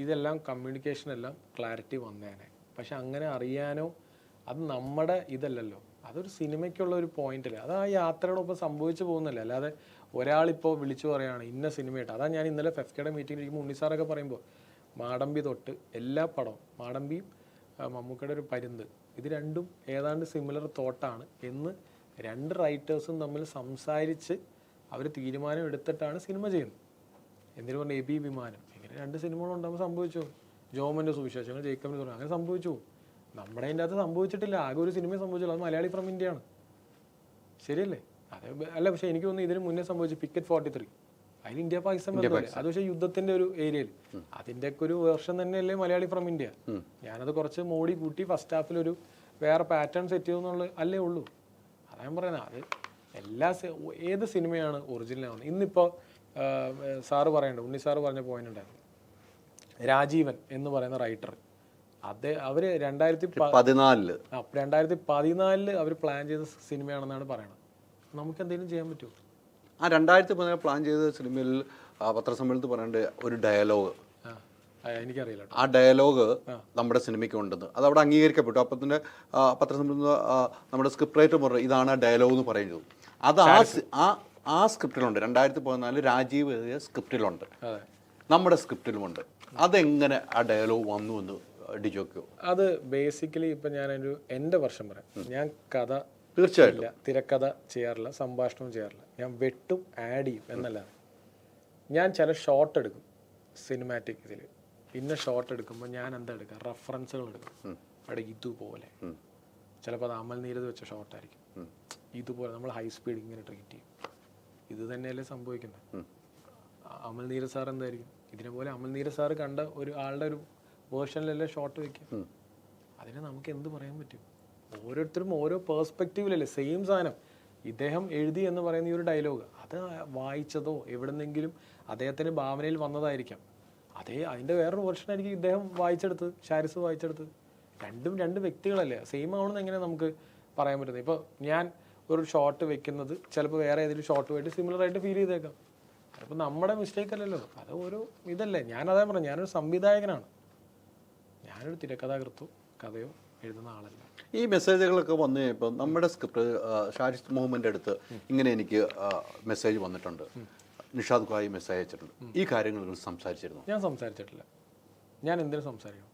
ഇതെല്ലാം കമ്മ്യൂണിക്കേഷൻ എല്ലാം ക്ലാരിറ്റി വന്നേനെ. പക്ഷെ അങ്ങനെ അറിയാനോ, അത് നമ്മുടെ ഇതല്ലല്ലോ, അതൊരു സിനിമയ്ക്കുള്ള ഒരു പോയിന്റല്ല, അത് ആ യാത്രയോടൊപ്പം സംഭവിച്ചു പോകുന്നില്ല. അല്ലാതെ ഒരാളിപ്പോൾ വിളിച്ചു പറയുകയാണ് ഇന്ന സിനിമയായിട്ട്. അതാണ് ഞാൻ ഇന്നലെ ഫെഫ്കയുടെ മീറ്റിംഗിൽ ഇരിക്കുമ്പോൾ ഉണ്ണിസാറൊക്കെ പറയുമ്പോൾ മാടമ്പി തൊട്ട് എല്ലാ പടവും, മാടമ്പിയും മമ്മൂക്കയുടെ ഒരു പരുന്ത്, ഇത് രണ്ടും ഏതാണ്ട് സിമിലർ തോട്ടാണ് എന്ന് 2 റൈറ്റേഴ്സും തമ്മിൽ സംസാരിച്ച് അവർ തീരുമാനം എടുത്തിട്ടാണ് സിനിമ ചെയ്യുന്നത്. എന്തിനു പറഞ്ഞ എബി വിമാനം, ഇങ്ങനെ 2 സിനിമകളുണ്ടാകുമ്പോൾ സംഭവിച്ചു. ജോമൻ്റെ സുവിശേഷങ്ങൾ, ജേക്കബിന് തുടങ്ങി, അങ്ങനെ സംഭവിച്ചു. നമ്മുടെ അതിൻ്റെ അകത്ത് സംഭവിച്ചിട്ടില്ല, ആകെ ഒരു സിനിമ സംഭവിച്ചുള്ളൂ, അത് മലയാളി ഫ്രം ഇന്ത്യയാണ്. ശരിയല്ലേ? അതെ. അല്ല, പക്ഷേ എനിക്ക് തോന്നുന്നു ഇതിന് മുന്നേ സംഭവിച്ചു പിക്കറ്റ് 43, അതിൽ ഇന്ത്യ പാകിസ്ഥാൻ ബന്ധമല്ലേ, അത് പക്ഷേ യുദ്ധത്തിന്റെ ഒരു ഏരിയയിൽ, അതിൻ്റെയൊക്കെ ഒരു വേർഷൻ തന്നെയല്ലേ മലയാളി ഫ്രം ഇന്ത്യ. ഞാനത് കുറച്ച് മോടി കൂട്ടി ഫസ്റ്റ് ഹാഫിലൊരു വേറെ പാറ്റേൺ സെറ്റ് ചെയ്തെന്നുള്ളത് അല്ലേ ഉള്ളൂ. അതാ ഞാൻ പറയുന്നത്. അത് ഏത് സിനിമയാണ് ഒറിജിനൽ ആവുന്നത്? ഇന്നിപ്പോൾ സാറ് പറയണ്ട, ഉണ്ണി സാറ് പറഞ്ഞ പോയിന്റ് ഉണ്ടായിരുന്നു, രാജീവൻ എന്ന് പറയുന്ന റൈറ്റർ, അവർ 2014 അവർ പ്ലാൻ ചെയ്ത സിനിമയാണെന്നാണ് പറയണത്. നമുക്ക് എന്തെങ്കിലും ചെയ്യാൻ പറ്റുമോ? ആ 2014 പ്ലാൻ ചെയ്ത സിനിമയിൽ പത്രസമ്മേളനത്തിൽ പറയേണ്ട ഒരു ഡയലോഗ്, എനിക്കറിയില്ല കേട്ടോ. ആ ഡയലോഗ് നമ്മുടെ സിനിമയ്ക്ക് ഉണ്ടെന്ന് അത് അവിടെ അംഗീകരിക്കപ്പെട്ടു. അപ്പം തന്നെ പത്രസമ്മേളനം നമ്മുടെ സ്ക്രിപ്റ്റ് റൈറ്റർ പറഞ്ഞു ഇതാണ് ആ ഡയലോഗ് എന്ന് പറയുന്നത്. അത് ആ സ്ക്രിപ്റ്റിലുണ്ട്. 2014 രാജീവ് എഴുതിയ സ്ക്രിപ്റ്റിലുണ്ട്, നമ്മുടെ സ്ക്രിപ്റ്റിലുമുണ്ട്. അതെങ്ങനെ ആ ഡയലോഗ് വന്നു എന്ന് ഡിജോക്കോ? അത് ബേസിക്കലി ഇപ്പം ഞാനൊരു എൻ്റെ വർഷം പറയാം. ഞാൻ കഥ തീർച്ചയായിട്ടും തിരക്കഥ ചെയ്യാറില്ല, സംഭാഷണവും ചെയ്യാറില്ല. ഞാൻ വെട്ടും ആഡ് ചെയ്യും എന്നല്ലാതെ. ഞാൻ ചില ഷോട്ട് എടുക്കും സിനിമാറ്റിക് ഇതിൽ. പിന്നെ ഷോട്ട് എടുക്കുമ്പോൾ ഞാൻ എന്താ എടുക്കുക, റെഫറൻസുകൾ എടുക്കും. അവിടെ ഇതുപോലെ ചിലപ്പോൾ അത് അമൽ നീരത് വെച്ച ഷോട്ടായിരിക്കും. ഇതുപോലെ നമ്മൾ ഹൈ സ്പീഡ് ഇങ്ങനെ ട്രീറ്റ് ചെയ്യും. ഇത് തന്നെയല്ലേ സംഭവിക്കുന്നത്. അമൽ നീരത് സാർ എന്തായിരിക്കും ഇതിനെ പോലെ അമൽ നീരത് സാർ കണ്ട ഒരു ആളുടെ ഒരു വേർഷനിലല്ലേ ഷോട്ട് വെക്കുക. അതിനെ നമുക്ക് എന്ത് പറയാൻ പറ്റും? ഓരോരുത്തരും ഓരോ പേഴ്സ്പെക്റ്റീവിലല്ലേ സെയിം സാധനം. ഇദ്ദേഹം എഴുതി എന്ന് പറയുന്ന ഈ ഒരു ഡയലോഗ് അത് വായിച്ചതോ എവിടെന്നെങ്കിലും അദ്ദേഹത്തിൻ്റെ ഭാവനയിൽ വന്നതായിരിക്കാം. അതിൻ്റെ വേറൊരു വേർഷനായിരിക്കും ഇദ്ദേഹം വായിച്ചെടുത്തത്, ഷാരിസ് വായിച്ചെടുത്തത്. രണ്ടും രണ്ട് വ്യക്തികളല്ലേ, സെയിം ആവണമെന്ന് എങ്ങനെ നമുക്ക് പറയാൻ പറ്റുന്നത്? ഇപ്പോൾ ഞാൻ ഒരു ഷോട്ട് വെക്കുന്നത് ചിലപ്പോൾ വേറെ ഏതെങ്കിലും ഷോട്ടുമായിട്ട് സിമിലർ ആയിട്ട് ഫീൽ ചെയ്തേക്കാം. അതിപ്പോൾ നമ്മുടെ മിസ്റ്റേക്ക് അല്ലല്ലോ, അത് ഓരോ ഇതല്ലേ. ഞാനതേ പറഞ്ഞു, ഞാനൊരു സംവിധായകനാണ്, ഞാനൊരു തിരക്കഥാകൃത്തോ കഥയോ എഴുതുന്ന ആളല്ല. ഈ മെസ്സേജുകളൊക്കെ വന്നു കഴിഞ്ഞപ്പോൾ നമ്മുടെ സ്ക്രിപ്റ്റ് ഷാരിസ് മുഹമ്മദിൻ്റെ അടുത്ത് ഇങ്ങനെ എനിക്ക് മെസ്സേജ് വന്നിട്ടുണ്ട്, നിഷാദ് ഖായി മെസ്സേജ് അയച്ചിട്ടുണ്ട്, ഈ കാര്യങ്ങൾ സംസാരിച്ചിരുന്നു? ഞാൻ സംസാരിച്ചിട്ടില്ല. ഞാൻ എന്തിനു സംസാരിക്കണം?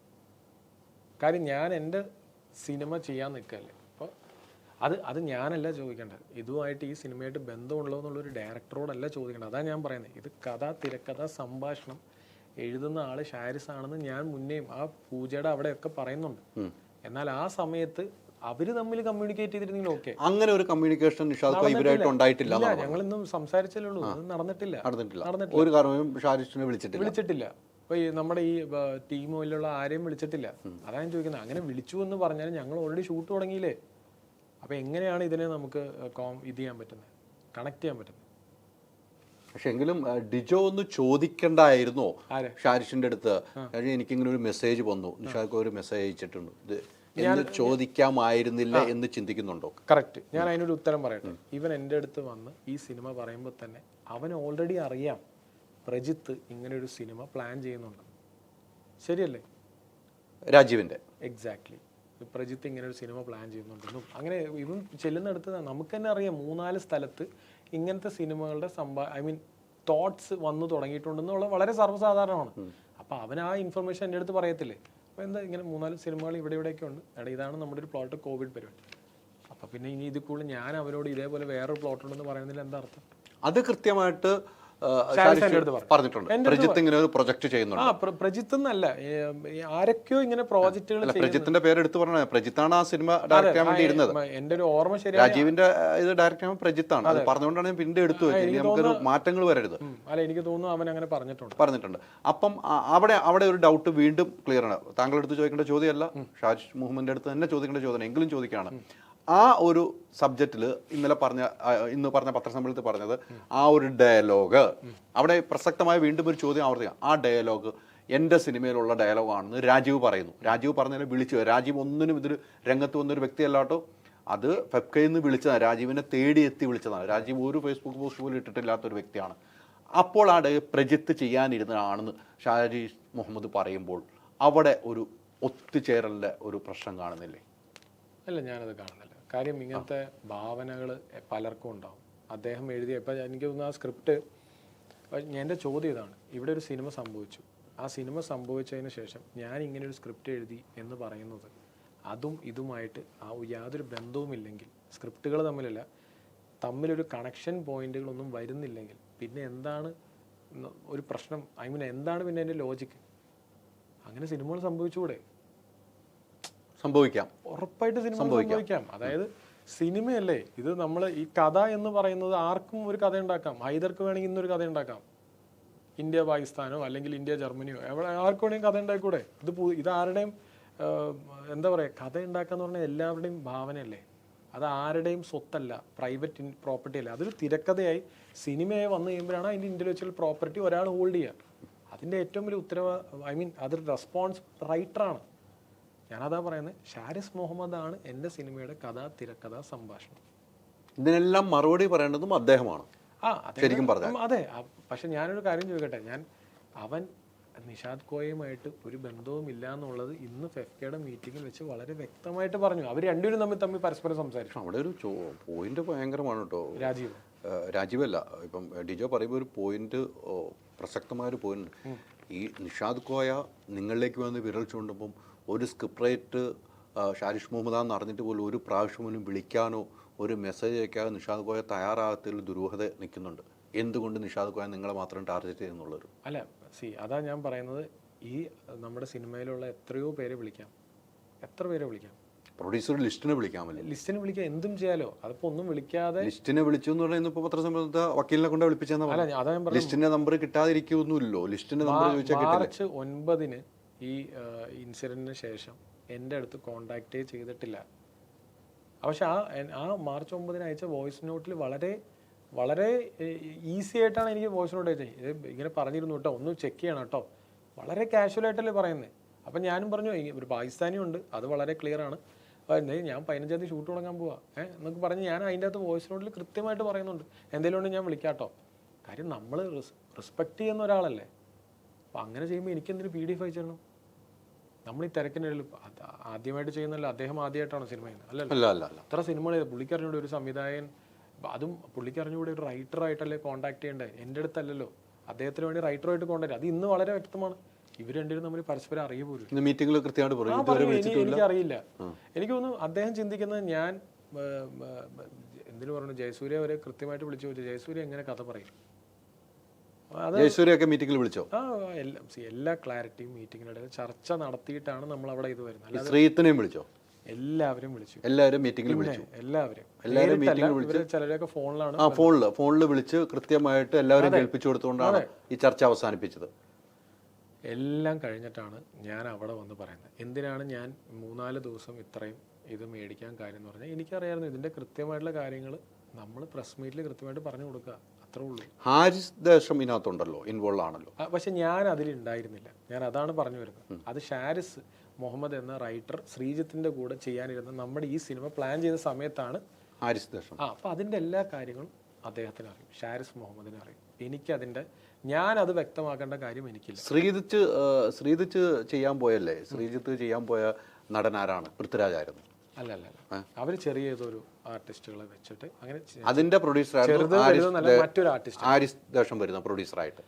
കാര്യം ഞാൻ എൻ്റെ സിനിമ ചെയ്യാൻ നിൽക്കല്ലേ. അപ്പോൾ അത് ഞാനല്ല ചോദിക്കേണ്ടത്. ഇതുമായിട്ട് ഈ സിനിമയായിട്ട് ബന്ധമുള്ളൂ എന്നുള്ളൊരു ഡയറക്ടറോടല്ല ചോദിക്കേണ്ടത്. അതാണ് ഞാൻ പറയുന്നത്. ഇത് കഥ തിരക്കഥ സംഭാഷണം എഴുതുന്ന ആൾ ഷാരിസ് ആണെന്ന് ഞാൻ മുന്നേയും ആ പൂജയുടെ അവിടെയൊക്കെ പറയുന്നുണ്ട്. എന്നാൽ ആ സമയത്ത് അവര് തമ്മിൽ കമ്മ്യൂണിക്കേറ്റ് ചെയ്തിരുന്നെങ്കിൽ ഓക്കെ. അങ്ങനെ ഒരു കമ്മ്യൂണിക്കേഷൻ നിഷാദ് ഖാ ഇവരായിട്ട് ഉണ്ടായിട്ടില്ല. ഞങ്ങൾ ഇന്നും സംസാരിച്ചല്ലേ ഉള്ളൂ, അത് നടന്നിട്ടില്ല. ഒരു കാരണവും ഷാരിസിനെ വിളിച്ചിട്ടില്ല. അപ്പോൾ നമ്മുടെ ഈ ടീമിലുള്ള ആരെയും വിളിച്ചിട്ടില്ല. അതാണ് ഞാൻ ചോദിക്കുന്നത്. അങ്ങനെ വിളിച്ചു എന്ന് പറഞ്ഞാൽ ഞങ്ങൾ ഓൾറെഡി ഷൂട്ട് തുടങ്ങിയില്ലേ. അപ്പോൾ എങ്ങനെയാണ് ഇതിനെ നമുക്ക് ഇത് ചെയ്യാൻ പറ്റുന്നത്, കണക്ട് ചെയ്യാൻ പറ്റുന്നത്? പക്ഷെ എങ്കിലും ഡിജോ ഒന്ന് ചോദിക്കണ്ടായിരുന്നോ ഷാരിഷിന്റെ അടുത്ത്, എനിക്കിങ്ങനെ ഒരു മെസ്സേജ് വന്നു, നിഷാദ് ഒരു മെസ്സേജ് അയച്ചിട്ടുണ്ട്, ഇത് ചോദിക്കാമായിരുന്നില്ല എന്ന് ചിന്തിക്കുന്നുണ്ടോ? കറക്റ്റ്. ഞാൻ അതിനൊരു ഉത്തരം പറയട്ടെ. ഇവൻ എൻ്റെ അടുത്ത് വന്ന് ഈ സിനിമ പറയുമ്പോൾ തന്നെ അവൻ ഓൾറെഡി അറിയാം പ്രജിത്ത് ഇങ്ങനെ ഒരു സിനിമ പ്ലാൻ ചെയ്യുന്നുണ്ട്. ശരിയല്ലേ? രാജീവിന്റെ എക്സാക്ട്ലി. പ്രജിത്ത് ഇങ്ങനെ ഒരു സിനിമ പ്ലാൻ ചെയ്യുന്നുണ്ടെന്നും അങ്ങനെ ഇവൻ ചെല്ലുന്നിടത്ത് നമുക്ക് തന്നെ അറിയാം 3-4 സ്ഥലത്ത് ഇങ്ങനത്തെ സിനിമകളുടെ തോട്ട്സ് വന്നു തുടങ്ങിയിട്ടുണ്ടെന്നുള്ള വളരെ സർവ്വസാധാരണമാണ്. അപ്പോൾ അവൻ ആ ഇൻഫർമേഷൻ എൻ്റെ അടുത്ത് പറയത്തില്ലേ? അപ്പോൾ എന്താ ഇങ്ങനെ 3-4 സിനിമകൾ ഇവിടെയൊക്കെ ഉണ്ട്, ഇതാണ് നമ്മുടെ ഒരു പ്ലോട്ട്, കോവിഡ് പരിപാടി. അപ്പോൾ പിന്നെ ഇനി ഇത് കൂടുതൽ ഞാൻ അവരോട് ഇതേപോലെ വേറൊരു പ്ലോട്ട് ഉണ്ടെന്ന് പറയുന്നതിൽ എന്താ അർത്ഥം? അത് കൃത്യമായിട്ട് പറഞ്ഞിട്ടുണ്ട്. പ്രജിത്ത് ഇങ്ങനെ ഒരു പ്രൊജക്ട് ചെയ്യുന്നുണ്ട്. പ്രജിത്ത് എന്നല്ല, ആരൊക്കെയോ ഇങ്ങനെ പ്രോജക്റ്റുകൾ. പ്രജിത്തിന്റെ പേര് എടുത്ത് പറഞ്ഞത് പ്രജിത്താണ് ആ സിനിമ ഡയറക്ട് ചെയ്യാൻ വേണ്ടി ഇരുന്നത്. എന്റെ ഒരു ഓർമ്മ ശരി, രാജീവിന്റെ ഇത് ഡയറക്ട് ചെയ്യാൻ പ്രജിത്താണ്. അത് പറഞ്ഞുകൊണ്ടാണ് ഞാൻ പിന്നീട് എടുത്തു വെച്ചത്, നമുക്കൊരു മാറ്റങ്ങൾ വരരുത്. അല്ല, എനിക്ക് തോന്നുന്നു അവൻ അങ്ങനെ പറഞ്ഞിട്ടുണ്ട്. അപ്പം അവിടെ ഒരു ഡൗട്ട് വീണ്ടും ക്ലിയർ ആണ്. താങ്കളുടെ അടുത്ത് ചോദിക്കേണ്ട ചോദ്യമല്ല, ഷാരിസ് മുഹമ്മദിന്റെ അടുത്ത് തന്നെ ചോദിക്കേണ്ട ചോദ്യം, എങ്കിലും ചോദിക്കുകയാണ്. ആ ഒരു സബ്ജക്റ്റിൽ ഇന്ന് പറഞ്ഞ പത്രസമ്മേളനത്തിൽ പറഞ്ഞത് ആ ഒരു ഡയലോഗ്, അവിടെ പ്രസക്തമായ വീണ്ടും ഒരു ചോദ്യം ആവർത്തിക്കാം. ആ ഡയലോഗ് എൻ്റെ സിനിമയിലുള്ള ഡയലോഗാണെന്ന് രാജീവ് പറയുന്നു. രാജീവ് പറഞ്ഞതിനെ വിളിച്ചു. രാജീവ് ഒന്നിനും ഇതിൽ രംഗത്ത് വന്നൊരു വ്യക്തിയല്ലാട്ടോ, അത് ഫെഫ്കയിൽ നിന്ന് വിളിച്ചതാണ്, രാജീവിനെ തേടി എത്തി വിളിച്ചതാണ്. രാജീവ് ഒരു ഫേസ്ബുക്ക് പോസ്റ്റ് പോലും ഇട്ടിട്ടില്ലാത്തൊരു വ്യക്തിയാണ്. അപ്പോൾ ആ പ്രജിത്ത് ചെയ്യാനിരുന്നതാണെന്ന് ഷാരിസ് മുഹമ്മദ് പറയുമ്പോൾ അവിടെ ഒരു ഒത്തുചേരലിൻ്റെ ഒരു പ്രശ്നം കാണുന്നില്ലേ? അല്ല, ഞാനത് കാണുന്നില്ല. കാര്യം ഇങ്ങനത്തെ ഭാവനകൾ പലർക്കും ഉണ്ടാവും. അദ്ദേഹം എഴുതിയ ഇപ്പം എനിക്ക് തോന്നുന്നു ആ സ്ക്രിപ്റ്റ്, എൻ്റെ ചോദ്യം ഇതാണ്, ഇവിടെ ഒരു സിനിമ സംഭവിച്ചു, ആ സിനിമ സംഭവിച്ചതിന് ശേഷം ഞാൻ ഇങ്ങനെ ഒരു സ്ക്രിപ്റ്റ് എഴുതി എന്ന് പറയുന്നത് അതും ഇതുമായിട്ട് യാതൊരു ബന്ധവുമില്ലെങ്കിൽ, സ്ക്രിപ്റ്റുകൾ തമ്മിലൊരു കണക്ഷൻ പോയിന്റുകളൊന്നും വരുന്നില്ലെങ്കിൽ പിന്നെ എന്താണ് ഒരു പ്രശ്നം? എന്താണ് പിന്നെ എൻ്റെ ലോജിക്ക്? അങ്ങനെ സിനിമകൾ സംഭവിച്ചുകൂടെ? സംഭവിക്കാം, ഉറപ്പായിട്ട് സിനിമ സംഭവിക്കാം. അതായത് സിനിമയല്ലേ ഇത്. നമ്മൾ ഈ കഥ എന്ന് പറയുന്നത് ആർക്കും ഒരു കഥ ഉണ്ടാക്കാം. ഹൈദർക്ക് വേണമെങ്കിൽ ഇന്നൊരു കഥ ഉണ്ടാക്കാം, ഇന്ത്യ പാകിസ്ഥാനോ അല്ലെങ്കിൽ ഇന്ത്യ ജർമ്മനിയോ, ആർക്കും വേണമെങ്കിൽ കഥ ഉണ്ടാക്കൂടെ? ഇത് ആരുടെയും എന്താ പറയുക, കഥ ഉണ്ടാക്കാന്ന് പറഞ്ഞാൽ എല്ലാവരുടെയും ഭാവനയല്ലേ. അത് ആരുടെയും സ്വത്തല്ല, പ്രൈവറ്റ് പ്രോപ്പർട്ടി അല്ല. അതൊരു തിരക്കഥയായി സിനിമയായി വന്നു കഴിയുമ്പോഴാണ് അതിൻ്റെ ഇൻ്റലക്ച്വൽ പ്രോപ്പർട്ടി ഒരാൾ ഹോൾഡ് ചെയ്യുക. അതിൻ്റെ ഏറ്റവും വലിയ അതൊരു റെസ്പോൺസ് റൈറ്ററാണ്. ഞാനതാ പറയുന്നത്. ഷാരിസ് മുഹമ്മദ് ആണ് എൻ്റെ സിനിമയുടെ കഥ തിരക്കഥ സംഭാഷണം. ഇതിനെല്ലാം മറുപടി പറയേണ്ടതും അദ്ദേഹമാണ് ശരിക്കും പറഞ്ഞാൽ. അതെ. പക്ഷെ ഞാനൊരു കാര്യം ചോദിക്കട്ടെ, അവൻ നിഷാദ് കോയയുമായിട്ട് ഒരു ബന്ധവും ഇല്ല എന്നുള്ളത് ഇന്ന് ഫെഫ്കയുടെ മീറ്റിങ്ങിൽ വെച്ച് വളരെ വ്യക്തമായിട്ട് പറഞ്ഞു. അവർ രണ്ടുപേരും തമ്മിൽ പരസ്പരം സംസാരിച്ചു. അവിടെ ഒരു പോയിന്റ് ഭയങ്കരമാണ് കേട്ടോ. രാജീവല്ല, ഇപ്പം ഡിജോ പറയുമ്പോൾ ഒരു പോയിന്റ്, പ്രസക്തമായൊരു പോയിന്റ്. ഈ നിഷാദ് കോയ നിങ്ങളിലേക്ക് വന്ന് വിരൽ ചൂണ്ടുമ്പം ഒരു സ്ക്രിപ്റ്റ് റൈറ്റ് ഷാരിഷ് മുഹമ്മദാന്ന് അറിഞ്ഞിട്ട് പോലും ഒരു പ്രാവശ്യം പോലും വിളിക്കാനോ ഒരു മെസ്സേജ് അയക്കാതെ നിഷാദ് കോയ തയ്യാറാകത്തിൽ ദുരൂഹത നിൽക്കുന്നുണ്ട്. എന്തുകൊണ്ട് നിഷാദ് കോയ നിങ്ങളെ മാത്രം ടാർഗറ്റ് ചെയ്യുന്നുള്ളൊരു അല്ല, അതാ ഞാൻ പറയുന്നത്. ഈ നമ്മുടെ സിനിമയിലുള്ള എത്രയോ പേരെ വിളിക്കാം, എത്ര പേരെ വിളിക്കാം. പ്രൊഡ്യൂസർ ലിസ്റ്റിനെ വിളിക്കാമല്ലോ. ലിസ്റ്റിനെ വിളിക്കാം, എന്തും ചെയ്യാലോ. അതിപ്പോ ഒന്നും വിളിക്കാതെ ലിസ്റ്റിനെ വിളിച്ചു എന്ന് പറഞ്ഞാൽ ഇന്നിപ്പോ പത്രസമ്മേളനത്തെ വക്കീലിനെ കൊണ്ട് വിളിപ്പിച്ചെന്നാ പറഞ്ഞത്. ലിസ്റ്റിന്റെ നമ്പർ കിട്ടാതിരിക്കുന്നില്ലല്ലോ. ലിസ്റ്റിന്റെ നമ്പർ ചോദിച്ചാൽ മാർച്ച് 9 ഈ ഇൻസിഡന്റിന് ശേഷം എൻ്റെ അടുത്ത് കോണ്ടാക്റ്റേ ചെയ്തിട്ടില്ല. പക്ഷെ ആ മാർച്ച് 9 അയച്ച വോയിസ് നോട്ടിൽ വളരെ വളരെ ഈസി ആയിട്ടാണ് എനിക്ക് വോയിസ് നോട്ട് അയച്ചത്. ഇത് ഇങ്ങനെ പറഞ്ഞിരുന്നു കേട്ടോ, ഒന്ന് ചെക്ക് ചെയ്യണം കേട്ടോ, വളരെ കാഷ്വൽ ആയിട്ടല്ലേ പറയുന്നത്. അപ്പം ഞാനും പറഞ്ഞു ഒരു പാകിസ്ഥാനി ഉണ്ട്, അത് വളരെ ക്ലിയർ ആണ്. ഞാൻ 15-ാം തീയതി ഷൂട്ട് തുടങ്ങാൻ പോവാ എന്നൊക്കെ പറഞ്ഞ് ഞാൻ അതിൻ്റെ അകത്ത് വോയിസ് നോട്ടിൽ കൃത്യമായിട്ട് പറയുന്നുണ്ട്, എന്തെങ്കിലും ഉണ്ടെങ്കിൽ ഞാൻ വിളിക്കാട്ടോ. കാര്യം നമ്മൾ റെസ്പെക്റ്റ് ചെയ്യുന്ന ഒരാളല്ലേ. അപ്പം അങ്ങനെ ചെയ്യുമ്പോൾ എനിക്കെന്തിനും PDF അയച്ചിടണം? നമ്മൾ ഈ തിരക്കിനിടയിൽ ആദ്യമായിട്ട് ചെയ്യുന്നല്ലോ. അദ്ദേഹം ആദ്യമായിട്ടാണ് സിനിമ ചെയ്യുന്നത് അല്ലല്ലോ. അത്ര സിനിമകൾ പുള്ളിക്കറിഞ്ഞൂടെ ഒരു സംവിധായകൻ, അതും പുള്ളിക്കറിഞ്ഞൂടെ ഒരു റൈറ്ററായിട്ടല്ലേ കോൺടാക്ട് ചെയ്യേണ്ടത്, എൻ്റെ അടുത്തല്ലല്ലോ. അദ്ദേഹത്തിന് വേണ്ടി റൈറ്ററുമായിട്ട് കോൺടാക്ട്. അത് ഇന്ന് വളരെ വ്യക്തമാണ്. ഇവർ രണ്ടുപേരും തമ്മിൽ പരസ്പരം അറിയ പോലും മീറ്റിംഗിൽ കൃത്യമായിട്ട് എനിക്കറിയില്ല. എനിക്ക് തോന്നുന്നു അദ്ദേഹം ചിന്തിക്കുന്നത് ഞാൻ എന്തിനു പറഞ്ഞു, ജയസൂര്യ വരെ കൃത്യമായിട്ട് വിളിച്ചു ചോദിച്ചു, ജയസൂര്യ എങ്ങനെ കഥ പറയും. മീറ്റിംഗിൽ വിളിച്ചോ? എല്ലാ ക്ലാരിറ്റിയും മീറ്റിംഗിനിടയിൽ ചർച്ച നടത്തിയിട്ടാണ് നമ്മൾ അവിടെ ഇത് വരുന്നത്. ശ്രീത്തിനെയും വിളിച്ചോ? എല്ലാവരും വിളിച്ചു. എല്ലാവരും മീറ്റിംഗിൽ വിളിച്ചു. എല്ലാവരും മീറ്റിംഗിൽ വിളിച്ചു. ചിലരൊക്കെ ഫോണിലാണ്. ഫോണിൽ വിളിച്ച് കൃത്യമായിട്ട് എല്ലാവരും കേൾപ്പിച്ചു കൊടുത്തുകൊണ്ടാണ് ഈ ചർച്ച അവസാനിപ്പിച്ചത്. എല്ലാം കഴിഞ്ഞിട്ടാണ് ഞാൻ അവിടെ വന്ന് പറയുന്നത്. എന്തിനാണ് ഞാൻ 3-4 ദിവസം ഇത്രയും ഇത് മേടിക്കാൻ കാര്യം എന്ന് പറഞ്ഞാൽ എനിക്കറിയാമായിരുന്നു ഇതിന്റെ കൃത്യമായിട്ടുള്ള കാര്യങ്ങൾ നമ്മൾ പ്രസ് മീറ്റിൽ കൃത്യമായിട്ട് പറഞ്ഞു കൊടുക്കുക, അത്രേ ഉള്ളൂ. ഹാരിസ് ദേശം ഇതിനകത്തുണ്ടല്ലോ, ഇൻവോൾവ് ആണല്ലോ. പക്ഷെ ഞാൻ അതിലുണ്ടായിരുന്നില്ല. ഞാൻ അതാണ് പറഞ്ഞു വരുന്നത്. അത് ഷാരിസ് മുഹമ്മദ് എന്ന റൈറ്റർ ശ്രീജിത്തിന്റെ കൂടെ ചെയ്യാനിരുന്ന നമ്മുടെ ഈ സിനിമ പ്ലാൻ ചെയ്ത സമയത്താണ് ഹാരിസ് ദേശം. അപ്പൊ അതിന്റെ എല്ലാ കാര്യങ്ങളും അദ്ദേഹത്തിന് അറിയും, ഷാരിസ് മുഹമ്മദിനെ അറിയും. എനിക്കതിന്റെ ഞാനത് വ്യക്തമാക്കേണ്ട കാര്യം എനിക്കില്ല. ശ്രീജിത്ത് ചെയ്യാൻ പോയല്ലേ? ശ്രീജിത്ത് ചെയ്യാൻ പോയ നടൻ ആരാണ്? പൃഥ്വിരാജായിരുന്നു. അല്ല, അവര് ചെറിയ ഏതൊരു ആർട്ടിസ്റ്റുകളെ വെച്ചിട്ട് അങ്ങനെ അതിന്റെ പ്രൊഡ്യൂസർ മറ്റൊരു ആർട്ടിസ്റ്റ് ഹാരിസ് ദേശം വരുന്ന പ്രൊഡ്യൂസറായിട്ട്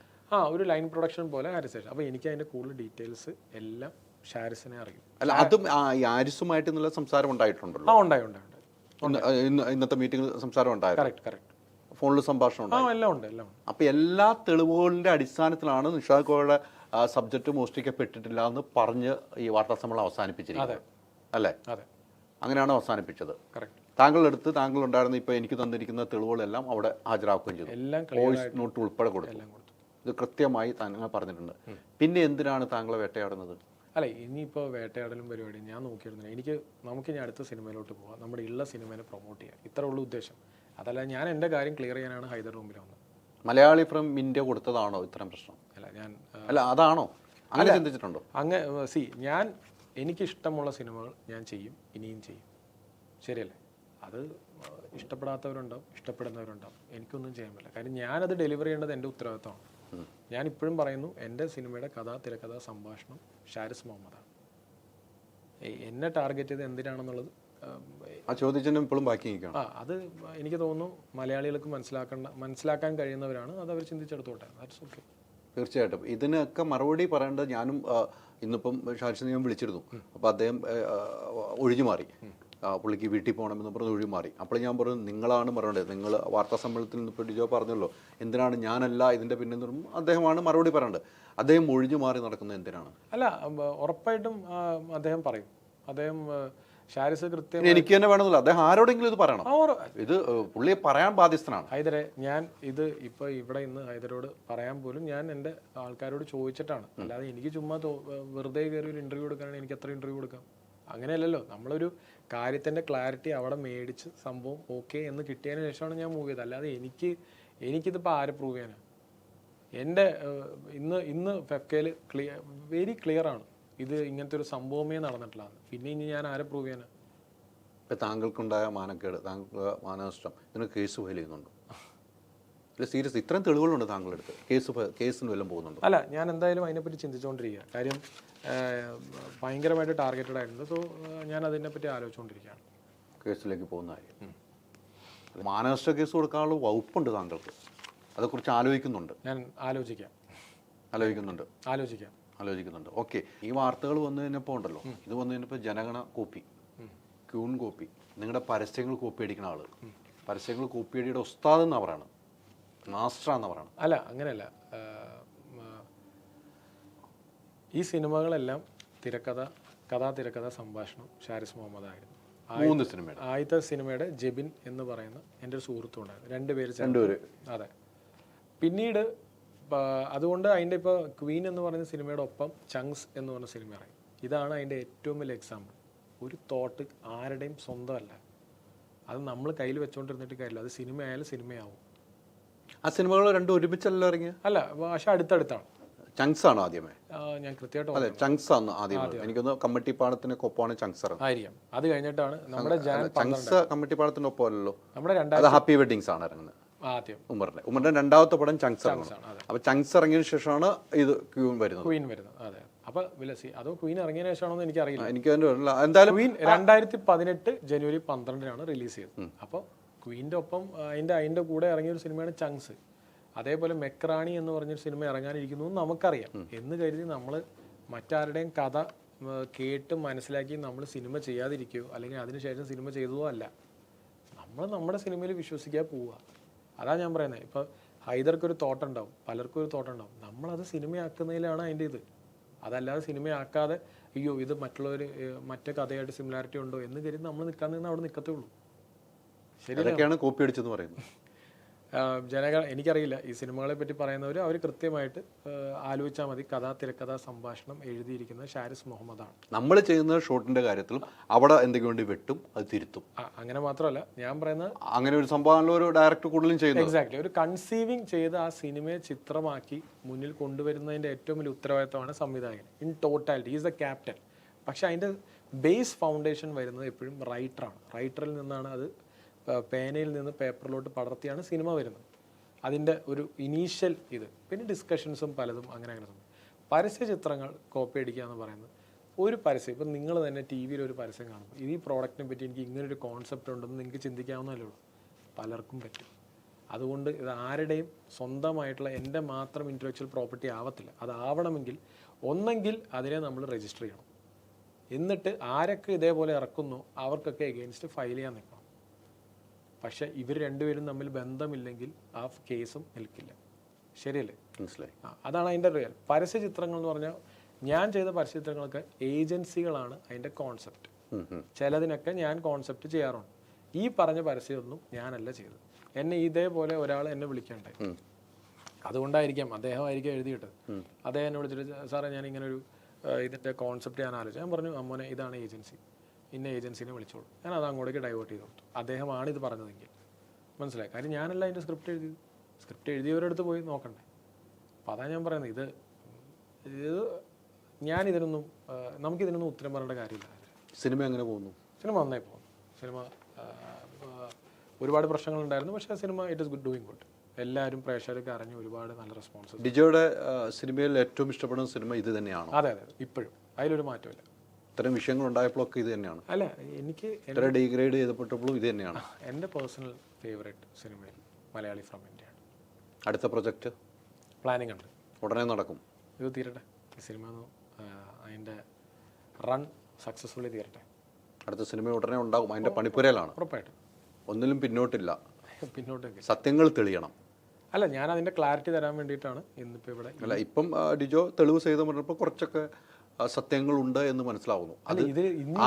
ഒരു ലൈൻ പ്രൊഡക്ഷൻ പോലെ ഹാരിസ് ദേശം. അപ്പൊ എനിക്ക് അതിന്റെ കൂടുതൽ ഡീറ്റെയിൽസ് എല്ലാം ഷാരിസിനെ അറിയും. അല്ല, അതും ഹാരിസുമായിട്ട് എന്നുള്ള സംസാരം ഉണ്ടായിട്ടുണ്ടല്ലോ. ഉണ്ടായി. ഇന്നത്തെ മീറ്റിംഗിൽ സംസാരം ഉണ്ടായിരുന്നു. കറക്റ്റ്. ഫോണിൽ സംഭാഷണം എല്ലാം ഉണ്ട്. അപ്പൊ എല്ലാ തെളിവുകളുടെ അടിസ്ഥാനത്തിലാണ് നിഷാദ് കോയയുടെ സബ്ജക്ട് മോഷ്ടിക്കപ്പെട്ടിട്ടില്ല എന്ന് പറഞ്ഞ് ഈ വാർത്താസമ്മേളനം അവസാനിപ്പിച്ചിരിക്കുന്നത് അല്ലേ? അതെ, അങ്ങനെയാണ് അവസാനിപ്പിച്ചത്. താങ്കൾ ഉണ്ടായിരുന്ന ഇപ്പൊ എനിക്ക് തന്നിരിക്കുന്ന തെളിവുകളെല്ലാം അവിടെ ഹാജരാക്കുകയും ചെയ്തു. വോയിസ് നോട്ട് ഉൾപ്പെടെ കൊടുത്തു. ഇത് കൃത്യമായി താങ്കൾ പറഞ്ഞിട്ടുണ്ട്. പിന്നെ എന്തിനാണ് താങ്കളെ വേട്ടയാടുന്നത്? അല്ല, ഇനിയിപ്പോൾ വേട്ടയാടലും പരിപാടി ഞാൻ നോക്കിയിരുന്നില്ല. നമുക്ക് ഇനി അടുത്ത സിനിമയിലോട്ട് പോവാം, നമ്മുടെ ഉള്ള സിനിമയെ പ്രൊമോട്ട് ചെയ്യാം, ഇത്ര ഉള്ള ഉദ്ദേശം. അതല്ല, ഞാൻ എൻ്റെ കാര്യം ക്ലിയർ ചെയ്യാനാണ് ഹൈദർ റൂമിൽ വന്നത്. മലയാളി ഫ്രം ഇന്ത്യ കൊടുത്തതാണോ ഇത്രയും പ്രശ്നം? അല്ല അതാണോ? അങ്ങനെ ചിന്തിച്ചിട്ടുണ്ടോ? ഞാൻ എനിക്കിഷ്ടമുള്ള സിനിമകൾ ഞാൻ ചെയ്യും, ഇനിയും ചെയ്യും. ശരിയല്ലേ? അത് ഇഷ്ടപ്പെടാത്തവരുണ്ടാവും, ഇഷ്ടപ്പെടുന്നവരുണ്ടാവും. എനിക്കൊന്നും ചെയ്യാൻ പറ്റില്ല. കാര്യം ഞാനത് ഡെലിവർ ചെയ്യേണ്ടത് എൻ്റെ ഉത്തരവാദിത്തമാണ്. ഞാൻ ഇപ്പോഴും പറയുന്നു, എൻ്റെ സിനിമയുടെ കഥ, തിരക്കഥ, സംഭാഷണം ഷാരിസ് മുഹമ്മദാണ്. എന്നെ ടാർഗറ്റ് ചെയ്ത് എന്തിനാണെന്നുള്ളത് ഇപ്പോഴും ബാക്കി അത് എനിക്ക് തോന്നുന്നു മലയാളികൾക്ക് മനസ്സിലാക്കാൻ കഴിയുന്നവരാണ്. അത് അവർ ചിന്തിച്ചെടുത്തോട്ടെ. That's okay. തീർച്ചയായിട്ടും ഇതിനൊക്കെ മറുപടി പറയേണ്ടത് ഞാനും ഇന്നിപ്പം ഷാരിസിനെ ഞാൻ വിളിച്ചിരുന്നു. അപ്പോൾ അദ്ദേഹം ഒഴിഞ്ഞു മാറി. പുള്ളിക്ക് വീട്ടിൽ പോകണമെന്ന് പറഞ്ഞ് ഒഴിഞ്ഞു മാറി. അപ്പോൾ ഞാൻ പറഞ്ഞു, നിങ്ങളാണ് പറയേണ്ടത്. നിങ്ങൾ വാർത്താ സമ്മേളനത്തിൽ നിന്ന് ഇപ്പോൾ ഡിജോ പറഞ്ഞല്ലോ, എന്തിനാണ് ഞാനല്ല ഇതിൻ്റെ പിന്നെ അദ്ദേഹമാണ് മറുപടി പറയേണ്ടത്. അദ്ദേഹം ഒഴിഞ്ഞു മാറി നടക്കുന്നത് എന്തിനാണ്? അല്ല, ഉറപ്പായിട്ടും അദ്ദേഹം പറയും. അദ്ദേഹം ഷാരിസ് കൃത്യം എനിക്ക് തന്നെ വേണമെന്നില്ല, അദ്ദേഹം ആരോടെങ്കിലും ഇത് പറയണം. ഇത് പുള്ളിയെ പറയാൻ ബാധ്യസ്ഥനാണ്. ഹൈദരെ, ഞാൻ ഇത് ഇപ്പോൾ ഇവിടെ ഇന്ന് ഹൈദരോട് പറയാൻ പോലും ഞാൻ എൻ്റെ ആൾക്കാരോട് ചോദിച്ചിട്ടാണ്. അല്ലാതെ എനിക്ക് ചുമ്മാ വെറുതെ കയറി ഒരു ഇൻ്റർവ്യൂ കൊടുക്കാനാണ്. എനിക്ക് എത്ര ഇൻ്റർവ്യൂ കൊടുക്കാം? അങ്ങനെയല്ലല്ലോ. നമ്മളൊരു കാര്യത്തിൻ്റെ ക്ലാരിറ്റി അവിടെ മേടിച്ച് സംഭവം ഓക്കെ എന്ന് കിട്ടിയതിന് ശേഷമാണ് ഞാൻ മൂവ് ചെയ്തത്. അല്ലാതെ എനിക്കിതിപ്പോൾ ആരെ പ്രൂവ് ചെയ്യാനാണ്? എൻ്റെ ഇന്ന് ഫെഫ്കയിൽ വെരി ക്ലിയർ ആണ്, ഇത് ഇങ്ങനത്തെ ഒരു സംഭവമേ നടന്നിട്ടില്ല. പിന്നെ ഇനി ഞാൻ ആരെ പ്രൂവ് ചെയ്യാനാണ്? ഇപ്പം താങ്കൾക്കുണ്ടായ മാനക്കേട്, താങ്കളുടെ മാനനഷ്ടം, ഇതിന് കേസ് ഫയൽ ചെയ്യുന്നുണ്ടോ? അല്ല സീരിയസ് ഇത്രയും തെളിവുകളുണ്ട് താങ്കളുടെ അടുത്ത്, കേസിന് വല്ലതും പോകുന്നുണ്ടോ? അല്ല, ഞാൻ എന്തായാലും അതിനെപ്പറ്റി ചിന്തിച്ചുകൊണ്ടിരിക്കുക. കാര്യം ഭയങ്കരമായിട്ട് ടാർഗറ്റഡ് ആയിരുന്നു. സോ ഞാൻ അതിനെപ്പറ്റി ആലോചിച്ചുകൊണ്ടിരിക്കുകയാണ്. കേസിലേക്ക് പോകുന്ന കാര്യം മാനനഷ്ട കേസ് കൊടുക്കാനുള്ള വകുപ്പുണ്ട് താങ്കൾക്ക്, അതേക്കുറിച്ച് ആലോചിക്കുന്നുണ്ട്? ഞാൻ ആലോചിക്കുന്നുണ്ട്. ഓക്കെ, ഈ വാർത്തകൾ വന്നു കഴിഞ്ഞപ്പോൾ ഉണ്ടല്ലോ, ഇത് വന്നു കഴിഞ്ഞപ്പോൾ ജനഗണ കോപ്പി, ക്യൂൺ കോപ്പി, നിങ്ങളുടെ പരസ്യങ്ങൾ കോപ്പി അടിക്കുന്ന ആള്, പരസ്യങ്ങൾ കോപ്പി അടിയുടെ ഉസ്താദ് എന്നാ പറയണം, മാസ്റ്റർ എന്നാ പറയണം. അല്ല, അങ്ങനെയല്ല. ഈ സിനിമകളെല്ലാം തിരക്കഥ സംഭാഷണം ഷാരിസ് മുഹമ്മദ് ആയിരുന്നു. 3 സിനിമയുടെ ആദ്യത്തെ സിനിമയുടെ ജെബിൻ എന്ന് പറയുന്ന എൻ്റെ ഒരു സുഹൃത്തുണ്ടായിരുന്നു. 2 പേര്. അതെ. പിന്നീട് അതുകൊണ്ട് അതിൻ്റെ ഇപ്പോൾ ക്വീൻ എന്ന് പറയുന്ന സിനിമയുടെ ഒപ്പം ചങ്സ് എന്ന് പറഞ്ഞ സിനിമ ഇറങ്ങി. ഇതാണ് അതിൻ്റെ ഏറ്റവും വലിയ എക്സാമ്പിൾ. ഒരു തോട്ട് ആരുടെയും സ്വന്തമല്ല, അത് നമ്മൾ കയ്യിൽ വെച്ചുകൊണ്ടിരുന്നിട്ട് കാര്യമില്ല. അത് സിനിമയായാലും സിനിമയാവും. ആ സിനിമകൾ രണ്ടും ഒരുമിച്ചല്ലോ ഇറങ്ങിയ? അല്ല, പക്ഷെ അടുത്തടുത്താണ്. ചങ്സ് ആണോ ആദ്യമേ? ഞാൻ കൃത്യമായിട്ട് അതെ, ചങ്സ് ആണ് ആദ്യം. എനിക്കൊന്ന് കമ്മട്ടിപ്പാടത്തിന് ഒപ്പമാണ് ചങ്സ് ആയിരിക്കാം. അത് കഴിഞ്ഞിട്ടാണ് നമ്മുടെ ചങ്സ് കമ്മട്ടിപ്പാടത്തിന്റെ ഒപ്പമല്ലോ, നമ്മുടെ അത് ഹാപ്പി വെഡിങ്സ് ആണ് ഇറങ്ങുന്നത് ആദ്യം. ഉമറിന്റെ രണ്ടാമത്തെ പടം ചങ്സ് ആണ്. അപ്പൊ ചങ്സ് ഇറങ്ങിയതിനു ശേഷമാണ് ഇത് ക്വീൻ വരുന്നത്. അതെ. അപ്പൊ വിലസി അതോ ക്വീൻ ഇറങ്ങിയതിനു ശേഷമാണോ എന്ന് എനിക്കറിയില്ല. എനിക്ക് എന്തായാലും ക്വീൻ 2018 ജനുവരി 12 റിലീസ് ചെയ്തത്. അപ്പോൾ ക്വീൻ്റെ ഒപ്പം അതിൻ്റെ കൂടെ ഇറങ്ങിയ ഒരു സിനിമയാണ് ചങ്സ്. അതേപോലെ മെക്രാണി എന്ന് പറഞ്ഞൊരു സിനിമ ഇറങ്ങാനിരിക്കുന്നു നമുക്കറിയാം എന്ന് കരുതി നമ്മൾ മറ്റാരുടെയും കഥ കേട്ട് മനസ്സിലാക്കി നമ്മൾ സിനിമ ചെയ്യാതിരിക്കുകയോ അല്ലെങ്കിൽ അതിനുശേഷം സിനിമ ചെയ്തതോ അല്ല. നമ്മൾ നമ്മുടെ സിനിമയിൽ വിശ്വസിക്കാൻ പോവുക. അതാണ് ഞാൻ പറയുന്നത്. ഇപ്പോൾ ഹൈദർക്കൊരു തോട്ടുണ്ടാവും, പലർക്കും ഒരു തോട്ടുണ്ടാവും. നമ്മളത് സിനിമയാക്കുന്നതിലാണ് അതിൻ്റെ ഇത്. അതല്ലാതെ സിനിമയാക്കാതെ അയ്യോ ഇത് മറ്റുള്ളവർ മറ്റേ കഥയായിട്ട് സിമിലാരിറ്റി ഉണ്ടോ എന്ന് കരുതി നമ്മൾ നിൽക്കാൻ നിന്ന് അവിടെ നിൽക്കത്തേ ഉള്ളൂ. ശരിയാണ് കോപ്പി അടിച്ചെന്ന് പറയുന്നത്. എനിക്കറിയില്ല, ഈ സിനിമകളെ പറ്റി പറയുന്നവർ അവർ കൃത്യമായിട്ട് ആലോചിച്ചാൽ മതി. തിരക്കഥ സംഭാഷണം എഴുതിയിരിക്കുന്നത് ഷാരിസ് മുഹമ്മദാണ്. നമ്മൾ ചെയ്യുന്ന ഷോട്ടിന്റെ കാര്യത്തിലും അവിടെ എന്തെങ്കിലും വേണ്ടി വെട്ടും, അത് തിരുത്തും. അങ്ങനെ മാത്രമല്ല ഞാൻ പറയുന്നത്, അങ്ങനെ ഒരു സംഭവം ഒരു ഡയറക്ടർ കൂടുതലും ചെയ്യുന്നു. എക്സാക്ട്ലി. ഒരു കൺസീവിങ് ചെയ്ത് ആ സിനിമയെ ചിത്രമാക്കി മുന്നിൽ കൊണ്ടുവരുന്നതിൻ്റെ ഏറ്റവും വലിയ ഉത്തരവാദിത്തമാണ് സംവിധായകൻ. In totality is A captain. പക്ഷെ അതിൻ്റെ ബേസ് ഫൗണ്ടേഷൻ വരുന്നത് എപ്പോഴും റൈറ്ററാണ്. റൈറ്ററിൽ നിന്നാണ് അത് പേനയിൽ നിന്ന് പേപ്പറിലോട്ട് പടർത്തിയാണ് സിനിമ വരുന്നത്. അതിൻ്റെ ഒരു ഇനീഷ്യൽ ഇത്, പിന്നെ ഡിസ്കഷൻസും പലതും അങ്ങനെ. പരസ്യ ചിത്രങ്ങൾ കോപ്പി അടിക്കുക എന്ന് പറയുന്നത്, ഒരു പരസ്യം ഇപ്പം നിങ്ങൾ തന്നെ ടി വിയിൽ ഒരു പരസ്യം കാണുമ്പോൾ ഈ പ്രോഡക്റ്റിനെ പറ്റി എനിക്ക് ഇങ്ങനൊരു കോൺസെപ്റ്റ് ഉണ്ടെന്ന് നിങ്ങൾക്ക് ചിന്തിക്കാവുന്നതല്ലേ ഉള്ളൂ. പലർക്കും പറ്റും. അതുകൊണ്ട് ഇത് ആരുടെയും സ്വന്തമായിട്ടുള്ള എൻ്റെ മാത്രം ഇൻ്റലക്ച്വൽ പ്രോപ്പർട്ടി ആവത്തില്ല. അതാവണമെങ്കിൽ ഒന്നെങ്കിൽ അതിനെ നമ്മൾ രജിസ്റ്റർ ചെയ്യണം, എന്നിട്ട് ആരൊക്കെ ഇതേപോലെ ഇറക്കുന്നു അവർക്കൊക്കെ എഗെയിൻസ്റ്റ് ഫയൽ ചെയ്യാൻ നിൽക്കണം. പക്ഷെ ഇവർ രണ്ടുപേരും തമ്മിൽ ബന്ധമില്ലെങ്കിൽ ആ കേസും നിൽക്കില്ല. ശരിയല്ലേ? മനസ്സിലായി. അതാണ് അതിൻ്റെ റിയൽ. പരസ്യ ചിത്രങ്ങൾ എന്ന് പറഞ്ഞാൽ ഞാൻ ചെയ്ത പരസ്യ ചിത്രങ്ങളൊക്കെ ഏജൻസികളാണ് അതിൻ്റെ കോൺസെപ്റ്റ്. ചിലതിനൊക്കെ ഞാൻ കോൺസെപ്റ്റ് ചെയ്യാറുണ്ട്. ഈ പറഞ്ഞ പരസ്യമൊന്നും ഞാനല്ല ചെയ്തത്. എന്നെ ഇതേപോലെ ഒരാൾ എന്നെ വിളിക്കണ്ടായി. അതുകൊണ്ടായിരിക്കാം അദ്ദേഹമായിരിക്കും എഴുതിയിട്ടത്. അദ്ദേഹം എന്നെ വിളിച്ചിട്ട് സാറേ ഞാൻ ഇങ്ങനെ ഒരു ഇതിൻ്റെ കോൺസെപ്റ്റ് ഞാൻ ആലോചിച്ചു. ഞാൻ പറഞ്ഞു അമ്മോനെ ഇതാണ് ഏജൻസി, ഇന്ന ഏജൻസിനെ വിളിച്ചോളൂ. ഞാൻ അത് അങ്ങോട്ടേക്ക് ഡൈവേർട്ട് ചെയ്ത് കൊടുത്തു. അദ്ദേഹമാണ് ഇത് പറഞ്ഞതെങ്കിൽ മനസ്സിലായി. കാര്യം ഞാനല്ല അതിൻ്റെ സ്ക്രിപ്റ്റ് എഴുതിയത്. സ്ക്രിപ്റ്റ് എഴുതിയവരടുത്ത് പോയി നോക്കണ്ടേ. അപ്പോൾ അതാണ് ഞാൻ പറയുന്നത്. ഇത് ഞാനിതിനൊന്നും നമുക്കിതിനൊന്നും ഉത്തരം പറയേണ്ട കാര്യമില്ല. സിനിമ എങ്ങനെ പോകുന്നു? സിനിമ നന്നായി പോകുന്നു. സിനിമ ഒരുപാട് പ്രശ്നങ്ങളുണ്ടായിരുന്നു, പക്ഷേ cinema it is doing good. എല്ലാവരും പ്രേക്ഷകർക്ക് അറിഞ്ഞ് ഒരുപാട് നല്ല റെസ്പോൺസ്. ഡിജോയുടെ സിനിമയിൽ ഏറ്റവും ഇഷ്ടപ്പെടുന്ന സിനിമ ഇത് തന്നെയാണോ? അതെ, ഇപ്പോഴും അതിലൊരു മാറ്റമില്ല. ഇത്തരം വിഷയങ്ങൾ ഉണ്ടായപ്പോഴൊക്കെ ഇത് തന്നെയാണ്? അല്ല, എനിക്ക് ഇത്ര ഡീഗ്രേഡ് ചെയ്തപ്പോഴും ഇത് തന്നെയാണ് എൻ്റെ പേഴ്സണൽ ഫേവറേറ്റ് സിനിമയിൽ മലയാളി ഫ്രം ഇന്ത്യയാണ്. അടുത്ത പ്രൊജക്റ്റ് പ്ലാനിങ് ഉണ്ട്, ഉടനെ നടക്കും. ഇത് തീരട്ടെ, ഈ സിനിമ അതിൻ്റെ റൺ സക്സസ്ഫുള്ളി തീരട്ടെ. അടുത്ത സിനിമ ഉടനെ ഉണ്ടാകും. അതിൻ്റെ പണിപ്പുരയിലാണ്. ഉറപ്പായിട്ടും. ഒന്നിലും പിന്നോട്ടില്ല. പിന്നോട്ട് സത്യങ്ങൾ തെളിയണം. അല്ല, ഞാൻ അതിൻ്റെ ക്ലാരിറ്റി തരാൻ വേണ്ടിയിട്ടാണ് ഇന്നിപ്പോൾ ഇവിടെ. അല്ല, ഇപ്പം ഡിജോ തെളിവ് ചെയ്ത് പറഞ്ഞപ്പോൾ കുറച്ചൊക്കെ സത്യങ്ങളുണ്ട് എന്ന് മനസ്സിലാവുന്നു. അത്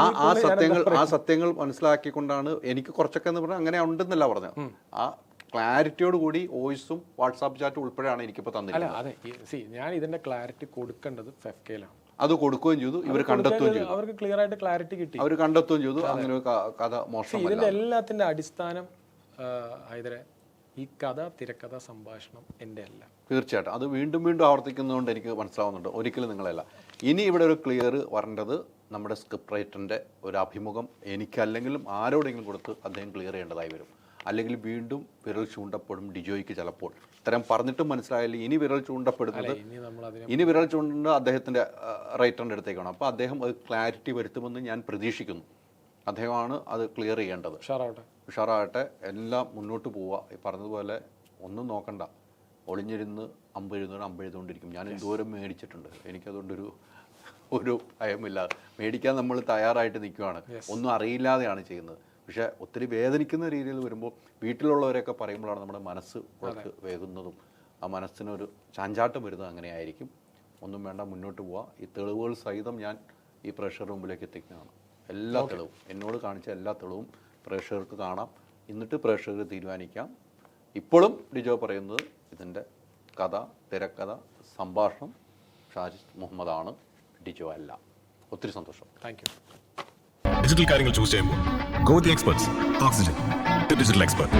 ആ സത്യങ്ങൾ മനസ്സിലാക്കിക്കൊണ്ടാണ് എനിക്ക് കുറച്ചൊക്കെ എന്ന് പറഞ്ഞാൽ അങ്ങനെ ഉണ്ടെന്നല്ല പറഞ്ഞത്. ആ ക്ലാരിറ്റിയോട് കൂടി വോയിസും വാട്സാപ്പ് ചാറ്റും ഉൾപ്പെടെയാണ് എനിക്കിപ്പോൾ തന്നിരിക്കുന്നത്. അതെ, ഞാൻ ഇതിന്റെ ക്ലാരിറ്റി കൊടുക്കേണ്ടത് ഫെഫ്കയിലാണ്. അത് കൊടുക്കുകയും ചെയ്തു, ഇവർ കണ്ടെത്തുകയും ചെയ്തു. അവർക്ക് ക്ലിയർ ആയിട്ട് ക്ലാരിറ്റി കിട്ടി, അവർ കണ്ടെത്തുകയും ചെയ്തു. അങ്ങനെ ഒരു കഥ മോശം. ഇതിന്റെ എല്ലാത്തിന്റെ അടിസ്ഥാനം ഹൈദരെ ഈ തിരക്കഥ സംഭാഷണം എൻ്റെ അല്ല. തീർച്ചയായിട്ടും അത് വീണ്ടും വീണ്ടും ആവർത്തിക്കുന്നതുകൊണ്ട് എനിക്ക് മനസ്സിലാവുന്നുണ്ട്. ഒരിക്കലും നിങ്ങളല്ല. ഇനി ഇവിടെ ഒരു ക്ലിയർ വരേണ്ടത് നമ്മുടെ സ്ക്രിപ്റ്റ് റൈറ്ററിൻ്റെ ഒരു അഭിമുഖം എനിക്കല്ലെങ്കിലും ആരോടെങ്കിലും കൊടുത്ത് അദ്ദേഹം ക്ലിയർ ചെയ്യേണ്ടതായി വരും. അല്ലെങ്കിൽ വീണ്ടും വിരൽ ചൂണ്ടപ്പെടും ഡിജോയ്ക്ക് ചിലപ്പോൾ. ഇത്തരം പറഞ്ഞിട്ടും മനസ്സിലായാലും ഇനി വിരൽ ചൂണ്ടപ്പെടുന്നത് ഇനി വിരൽ ചൂണ്ടുന്നത് അദ്ദേഹത്തിൻ്റെ റൈറ്ററിൻ്റെ അടുത്തേക്കാണ്. അപ്പോൾ അദ്ദേഹം അത് ക്ലാരിറ്റി വരുത്തുമെന്ന് ഞാൻ പ്രതീക്ഷിക്കുന്നു. അദ്ദേഹമാണ് അത് ക്ലിയർ ചെയ്യേണ്ടത്. ഉഷാറാകട്ടെ, എല്ലാം മുന്നോട്ട് പോവുക. ഈ പറഞ്ഞതുപോലെ ഒന്നും നോക്കണ്ട, ഒളിഞ്ഞിരുന്ന് അമ്പെഴുതുകൊണ്ടിരിക്കും. ഞാൻ എന്തോരം മേടിച്ചിട്ടുണ്ട്, എനിക്കതുകൊണ്ടൊരു ഭയമില്ല. മേടിക്കാൻ നമ്മൾ തയ്യാറായിട്ട് നിൽക്കുകയാണ്, ഒന്നും അറിയില്ലാതെയാണ് ചെയ്യുന്നത്. പക്ഷേ ഒത്തിരി വേദനിക്കുന്ന രീതിയിൽ വരുമ്പോൾ വീട്ടിലുള്ളവരെയൊക്കെ പറയുമ്പോഴാണ് നമ്മുടെ മനസ്സ് പുറത്ത് വേകുന്നതും ആ മനസ്സിനൊരു ചാഞ്ചാട്ടം വരുന്നത്. അങ്ങനെയായിരിക്കും. ഒന്നും വേണ്ട, മുന്നോട്ട് പോവുക. ഈ തെളിവുകൾ സഹിതം ഞാൻ ഈ പ്രേക്ഷകരുടെ മുമ്പിലേക്ക് എത്തിക്കുന്നതാണ്. എല്ലാ തെളിവും, എന്നോട് കാണിച്ച എല്ലാ തെളിവും പ്രേക്ഷകർക്ക് കാണാം. എന്നിട്ട് പ്രേക്ഷകർ തീരുമാനിക്കാം. ഇപ്പോഴും ഡിജോ പറയുന്നത് ഇതിൻ്റെ കഥ, തിരക്കഥ, സംഭാഷണം ഷാജിദ് മുഹമ്മദാണ്, ഡിജോ അല്ല. ഒത്തിരി സന്തോഷം. Thank you. ഡിജിറ്റൽ കാര്യങ്ങൾ ചൂസ് ചെയ്യുമ്പോൾ go with the experts. Oxygen, the digital expert.